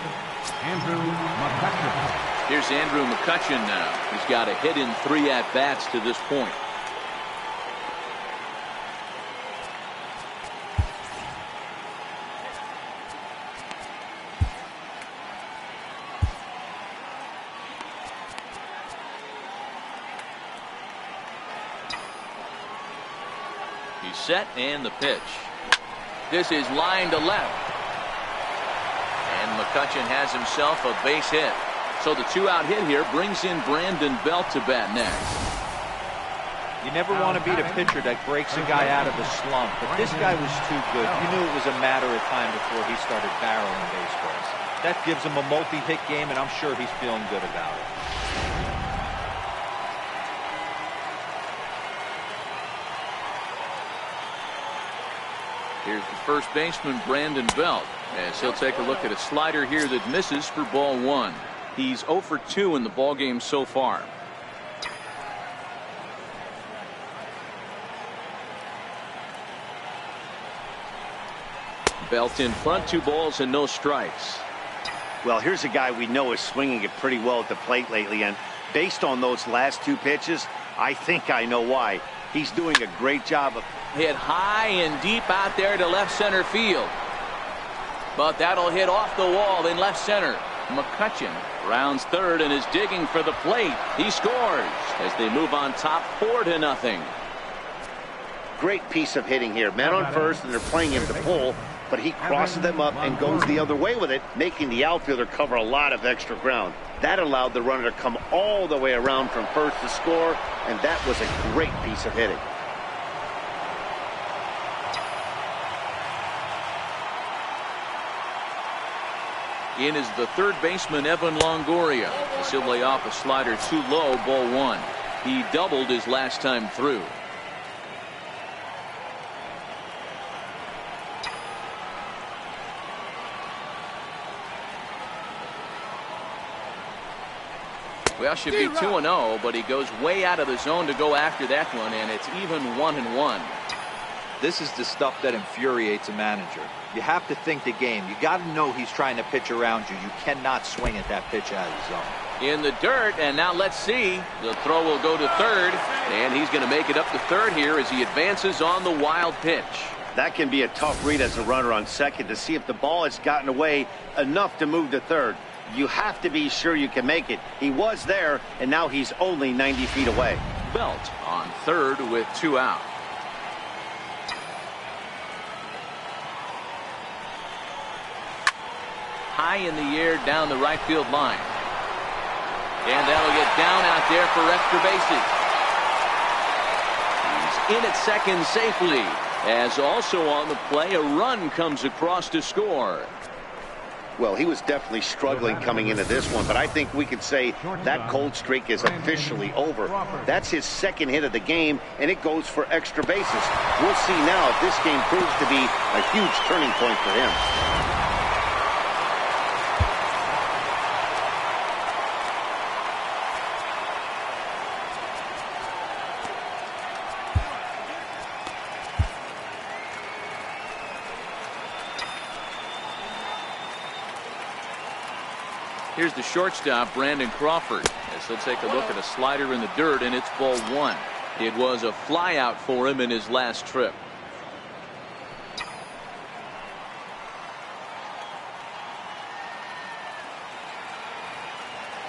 Andrew McCutchen. Here's Andrew McCutchen now. He's got a hit in 3 at-bats to this point. He's set, and the pitch. This is line to left. And McCutchen has himself a base hit. So the 2-out hit here brings in Brandon Belt to bat next. You never want to beat a pitcher that breaks a guy out of a slump, but this guy was too good. You knew it was a matter of time before he started barreling baseballs. That gives him a multi-hit game, and I'm sure he's feeling good about it. Here's the first baseman, Brandon Belt, as he'll take a look at a slider here that misses for ball 1. He's 0 for 2 in the ballgame so far. Belt in front, 2 balls and no strikes. Well, here's a guy we know is swinging it pretty well at the plate lately, and based on those last 2 pitches, I think I know why. He's doing a great job of hit high and deep out there to left center field. But that'll hit off the wall in left center. McCutchen rounds third and is digging for the plate. He scores as they move on top 4-0. Great piece of hitting here. Men on first, and they're playing him to pull, but he crosses them up and goes the other way with it, making the outfielder cover a lot of extra ground. That allowed the runner to come all the way around from first to score, and that was a great piece of hitting. In is the third baseman, Evan Longoria, as he'll lay off a slider too low, ball 1. He doubled his last time through. Well, should be 2-0, but he goes way out of the zone to go after that one, and it's even 1-1. This is the stuff that infuriates a manager. You have to think the game. You got to know he's trying to pitch around you. You cannot swing at that pitch out of the zone. In the dirt, and now let's see. The throw will go to third, and he's going to make it up to third here as he advances on the wild pitch. That can be a tough read as a runner on second to see if the ball has gotten away enough to move to third. You have to be sure you can make it. He was there, and now he's only 90 feet away. Belt on third with 2 out. High in the air down the right field line. And that'll get down out there for extra bases. He's in at second safely, as also on the play a run comes across to score. Well, he was definitely struggling coming into this one, but I think we could say that cold streak is officially over. That's his second hit of the game, and it goes for extra bases. We'll see now if this game proves to be a huge turning point for him. Here's the shortstop, Brandon Crawford, as he'll take a look at a slider in the dirt, and it's ball 1. It was a flyout for him in his last trip.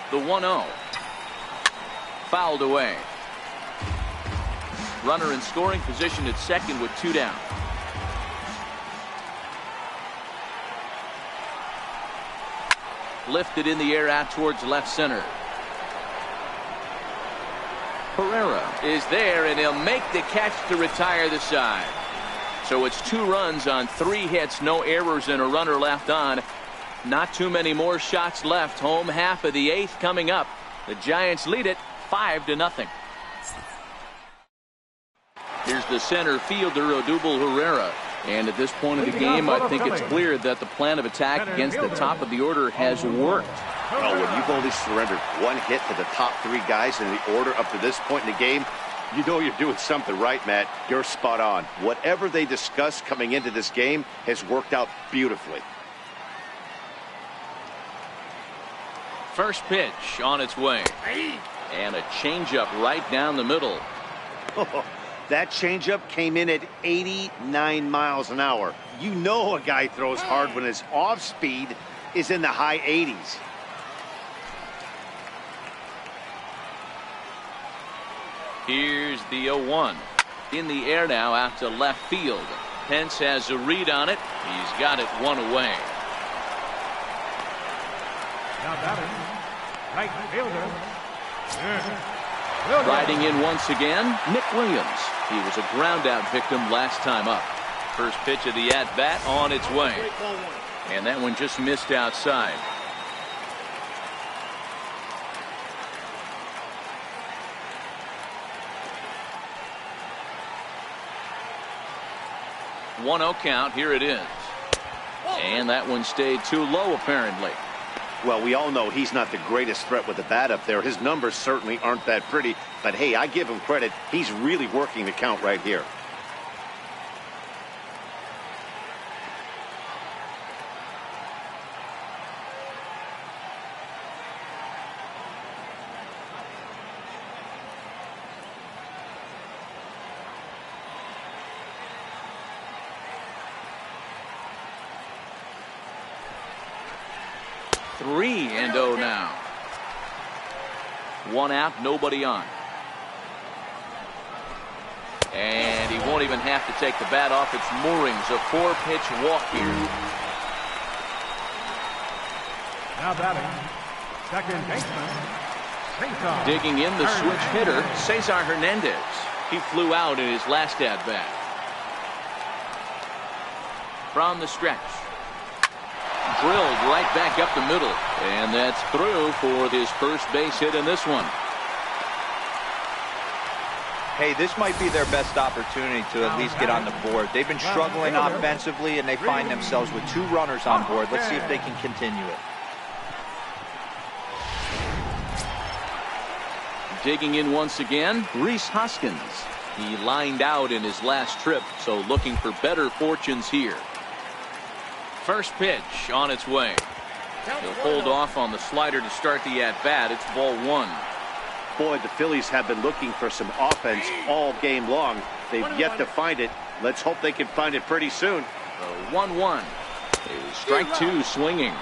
The 1-0. Fouled away. Runner in scoring position at second with 2 down. Lifted in the air out towards left center. Herrera is there, and he'll make the catch to retire the side. So it's 2 runs on 3 hits, no errors, and a runner left on. Not too many more shots left. Home half of the 8th coming up. The Giants lead it 5-0. Here's the center fielder, Odubel Herrera. And at this point of the game, I think it's clear that the plan of attack against the top of the order has worked. Well, when you've only surrendered 1 hit to the top 3 guys in the order up to this point in the game, You know you're doing something right, Matt. You're spot on. Whatever they discussed coming into this game has worked out beautifully. First pitch on its way. And a changeup right down the middle. That changeup came in at 89 miles an hour. You know a guy throws hard when his off speed is in the high 80s. Here's the 0-1. In the air now out to left field. Pence has a read on it. He's got it one away. Now batting, right fielder. Riding in once again, Nick Williams. He was a ground out victim last time up. First pitch of the at bat on its way. And that one just missed outside. One 0 count. Here it is. And that one stayed too low apparently. Well, we all know he's not the greatest threat with the bat up there. His numbers certainly aren't that pretty. But hey, I give him credit. He's really working the count right here. Three and 0 now. One out, nobody on. And he won't even have to take the bat off its moorings. A 4-pitch walk here. Now batting, second baseman, Cesar. Digging in the switch hitter, Cesar Hernandez. He flew out in his last at bat. From the stretch. Drilled right back up the middle. And that's through for his first base hit in this one. Hey, this might be their best opportunity to at least get on the board. They've been struggling offensively, and they find themselves with 2 runners on board. Let's see if they can continue it. Digging in once again, Rhys Hoskins. He lined out in his last trip, so looking for better fortunes here. First pitch on its way. He'll hold off on the slider to start the at-bat. It's ball 1. Boy, the Phillies have been looking for some offense all game long. They've yet to find it. Let's hope they can find it pretty soon. The 1-1. Strike 2 swinging.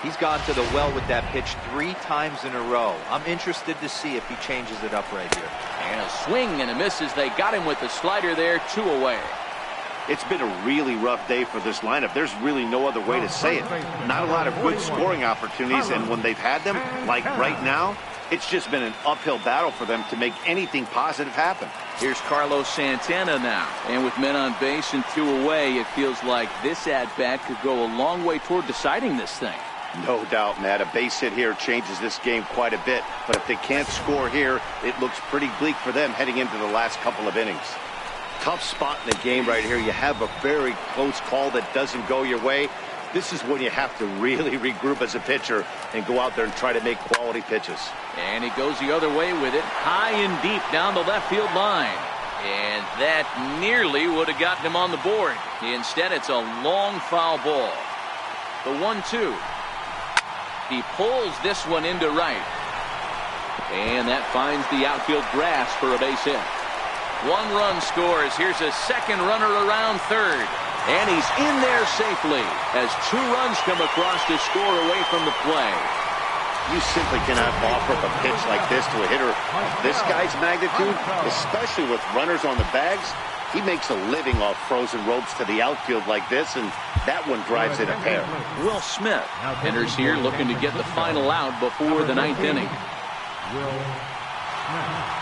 He's gone to the well with that pitch 3 times in a row. I'm interested to see if he changes it up right here. And a swing and a miss as they got him with the slider there, 2 away. It's been a really rough day for this lineup. There's really no other way to say it. Not a lot of good scoring opportunities, and when they've had them, like right now, it's just been an uphill battle for them to make anything positive happen. Here's Carlos Santana now. And with men on base and 2 away, it feels like this at-bat could go a long way toward deciding this thing. No doubt, Matt. A base hit here changes this game quite a bit. But if they can't score here, it looks pretty bleak for them heading into the last couple of innings. Tough spot in the game right here. You have a very close call that doesn't go your way. This is when you have to really regroup as a pitcher and go out there and try to make quality pitches. And he goes the other way with it, high and deep down the left field line. And that nearly would have gotten him on the board. Instead, it's a long foul ball. The 1-2. He pulls this one into right. And that finds the outfield grass for a base hit. 1 run scores. Here's a second runner around third. And he's in there safely as 2 runs come across to score away from the play. You simply cannot offer up a pitch like this to a hitter of this guy's magnitude, especially with runners on the bags. He makes a living off frozen ropes to the outfield like this, and that one drives in a pair. Will Smith enters here looking to get the final out before the 9th inning. Will Smith.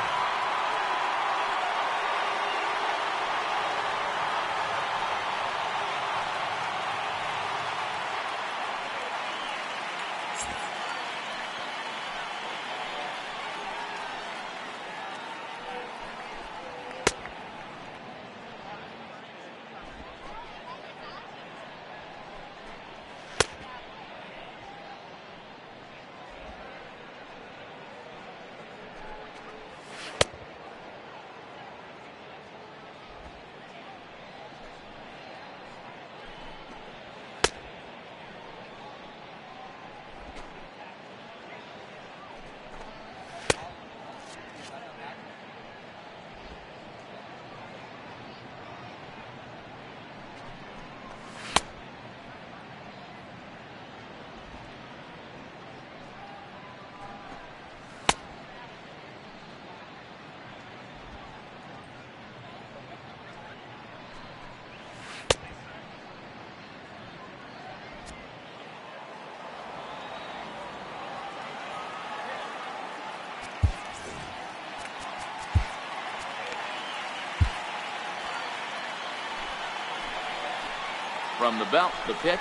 From the belt, the pitch.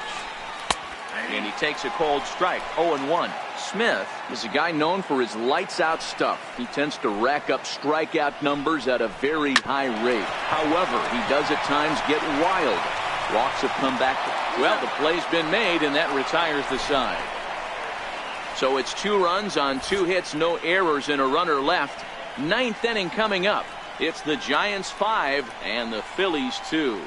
And he takes a cold strike. 0-1. Smith is a guy known for his lights-out stuff. He tends to rack up strikeout numbers at a very high rate. However, he does at times get wild. Walks have come back. Well, the play's been made, and that retires the side. So it's 2 runs on 2 hits, no errors, and a runner left. 9th inning coming up. It's the Giants 5 and the Phillies 2.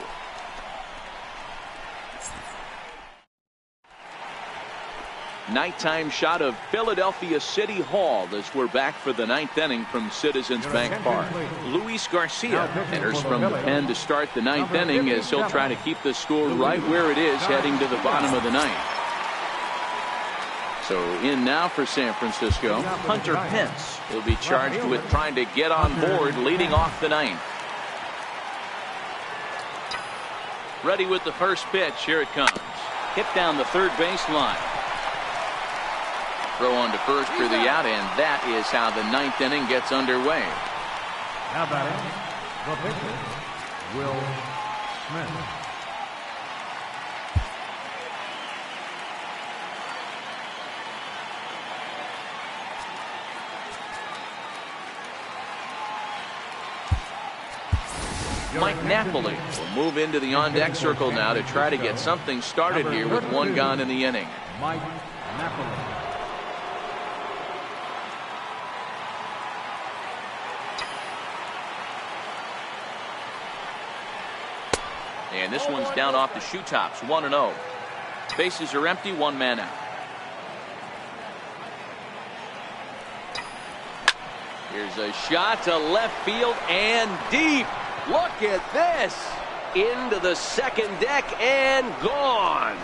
Nighttime shot of Philadelphia City Hall as we're back for the 9th inning from Citizens Bank Park. Luis Garcia enters from the pen to start the 9th inning as he'll try to keep the score right where it is heading to the bottom of the 9th. So in now for San Francisco, Hunter Pence. He'll be charged with trying to get on board leading off the 9th. Ready with the first pitch. Here it comes. Hit down the third baseline. Throw on to first for the out, and that is how the 9th inning gets underway. Now batting, the pitcher, Will Smith. Mike Napoli will move into the on-deck circle now to try to get something started here with 1 gone in the inning. Mike Napoli. And this one's down off the shoe tops. 1-0. Bases are empty. 1 man out. Here's a shot to left field and deep. Look at this. Into the second deck and gone.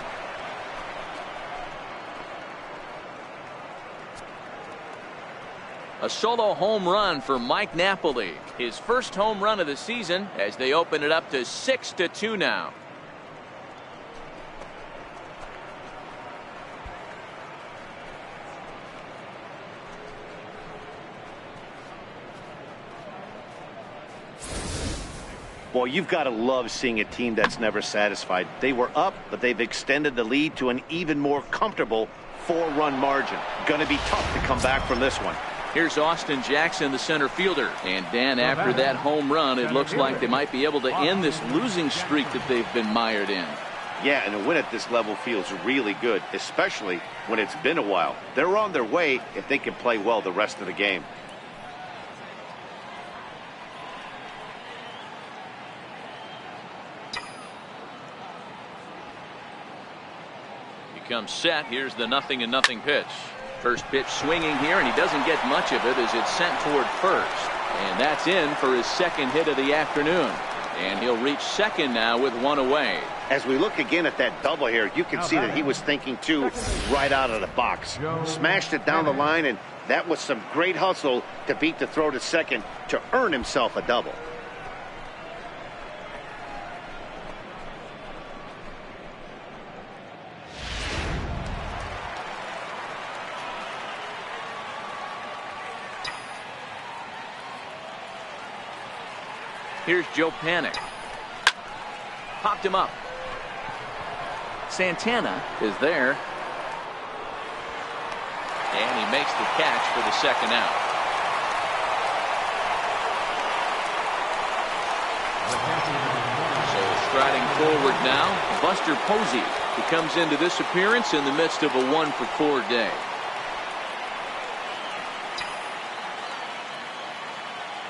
A solo home run for Mike Napoli. His first home run of the season as they open it up to 6-2 now. Well, you've got to love seeing a team that's never satisfied. They were up, but they've extended the lead to an even more comfortable 4-run margin. Going to be tough to come back from this one. Here's Austin Jackson, the center fielder. And Dan, after that home run, it looks like they might be able to end this losing streak that they've been mired in. Yeah, and a win at this level feels really good, especially when it's been a while. They're on their way if they can play well the rest of the game. Comes set. Here's the 0-0 pitch. First pitch swinging here, and he doesn't get much of it as it's sent toward first. And that's in for his second hit of the afternoon. And he'll reach second now with 1 away. As we look again at that double here, you can see that he was thinking too right out of the box. Smashed it down the line, and that was some great hustle to beat the throw to second to earn himself a double. Here's Joe Panic. Popped him up. Santana is there. And he makes the catch for the second out. So striding forward now, Buster Posey, who comes into this appearance in the midst of a 1-for-4 day.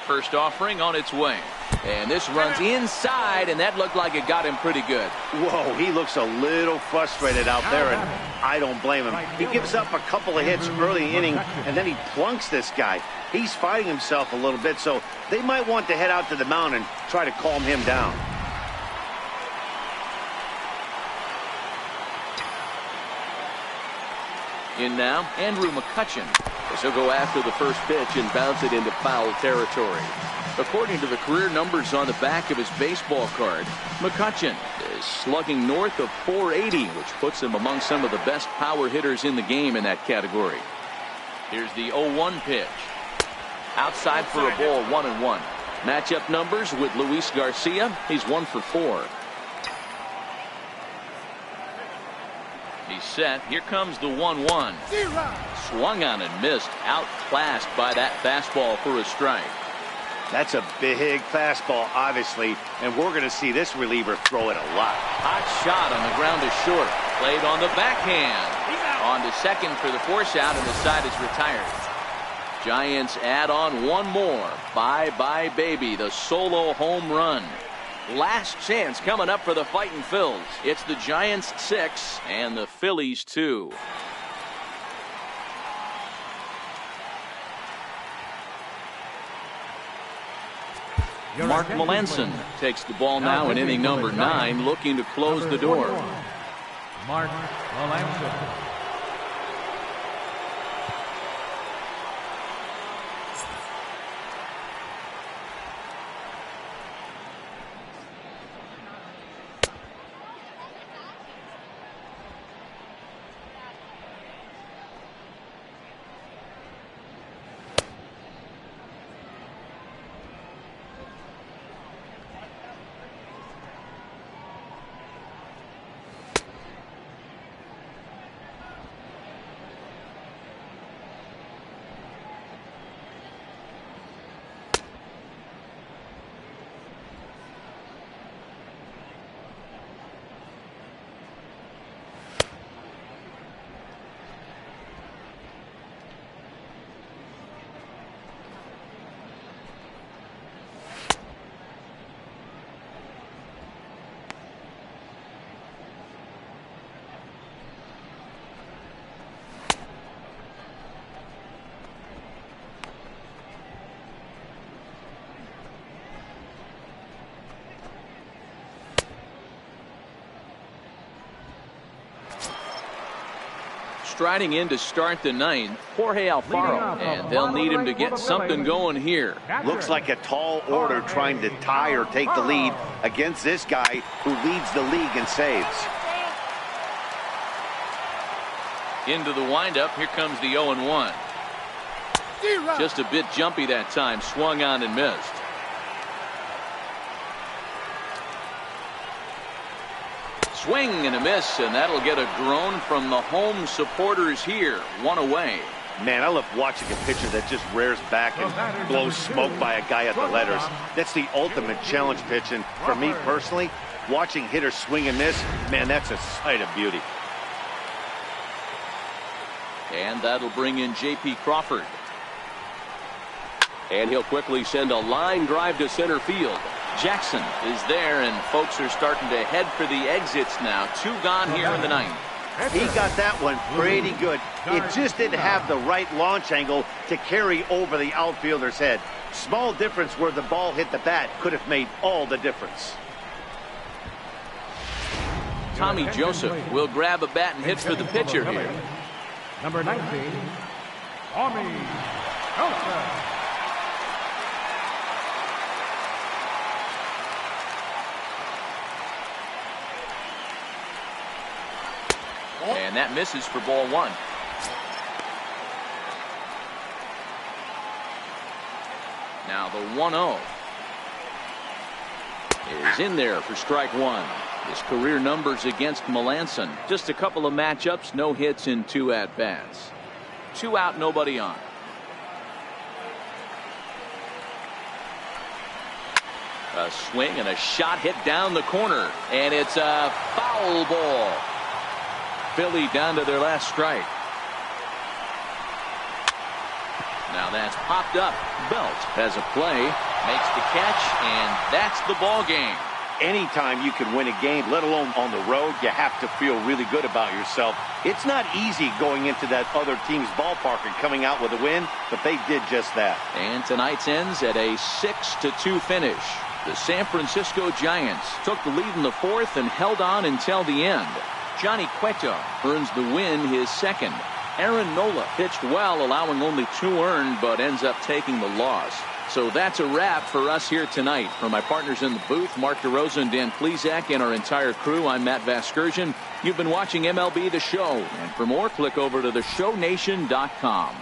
First offering on its way. And this runs inside, and that looked like it got him pretty good. Whoa, he looks a little frustrated out there, and I don't blame him. He gives up a couple of hits early inning, and then he plunks this guy. He's fighting himself a little bit, so they might want to head out to the mound and try to calm him down. In now, Andrew McCutchen, as he'll go after the first pitch and bounce it into foul territory. According to the career numbers on the back of his baseball card, McCutchen is slugging north of .480, which puts him among some of the best power hitters in the game in that category. Here's the 0-1 pitch. Outside for a ball, 1-1. Matchup numbers with Luis Garcia. He's 1 for 4. He's set. Here comes the 1-1. Swung on and missed. Outclassed by that fastball for a strike. That's a big fastball, obviously, and we're going to see this reliever throw it a lot. Hot shot on the ground to short. Played on the backhand. On to second for the force out, and the side is retired. Giants add on one more. Bye-bye, baby. The solo home run. Last chance coming up for the Fightin' Phils. It's the Giants 6 and the Phillies 2. Mark Melanson takes the ball now in inning number 9, looking to close the door. Mark Melanson. Striding in to start the 9th, Jorge Alfaro, and they'll need him to get something going here. Looks like a tall order trying to tie or take the lead against this guy who leads the league in saves. Into the windup, here comes the 0-1. Just a bit jumpy that time, swung on and missed. Swing and a miss, and that'll get a groan from the home supporters here. One away. Man, I love watching a pitcher that just rears back and blows smoke by a guy at the letters. That's the ultimate challenge pitch, and for me personally, watching hitters swing and miss, man, that's a sight of beauty. And that'll bring in J.P. Crawford. And he'll quickly send a line drive to center field. Jackson is there, and folks are starting to head for the exits now. 2 gone here in the 9th. He got that one pretty good. It just didn't have the right launch angle to carry over the outfielder's head. Small difference where the ball hit the bat could have made all the difference. Tommy Joseph will grab a bat and hit for the pitcher here. Number 19, Tommy Joseph. And that misses for ball 1. Now the 1-0 is in there for strike 1. His career numbers against Melanson. Just a couple of matchups, no hits in 2 at-bats. 2 out, nobody on. A swing and a shot hit down the corner, and it's a foul ball. Philly down to their last strike. Now that's popped up. Belt has a play, makes the catch, and that's the ball game. Anytime you can win a game, let alone on the road, you have to feel really good about yourself. It's not easy going into that other team's ballpark and coming out with a win, but they did just that. And tonight's ends at a 6-2 finish. The San Francisco Giants took the lead in the 4th and held on until the end. Johnny Cueto earns the win, his 2nd. Aaron Nola pitched well, allowing only 2 earned, but ends up taking the loss. So that's a wrap for us here tonight. For my partners in the booth, Mark DeRosa and Dan Plesac, and our entire crew, I'm Matt Vasgersian. You've been watching MLB The Show. And for more, click over to theshownation.com.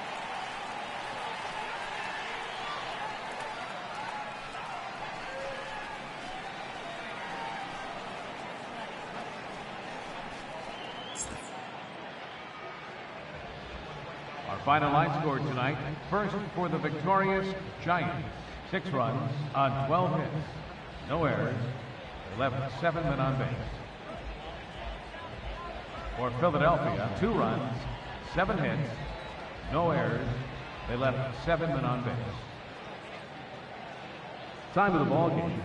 Final line score tonight. First for the victorious Giants. 6 runs on 12 hits. No errors. They left 7 men on base. For Philadelphia, 2 runs, 7 hits, no errors. They left 7 men on base. Time of the ball game,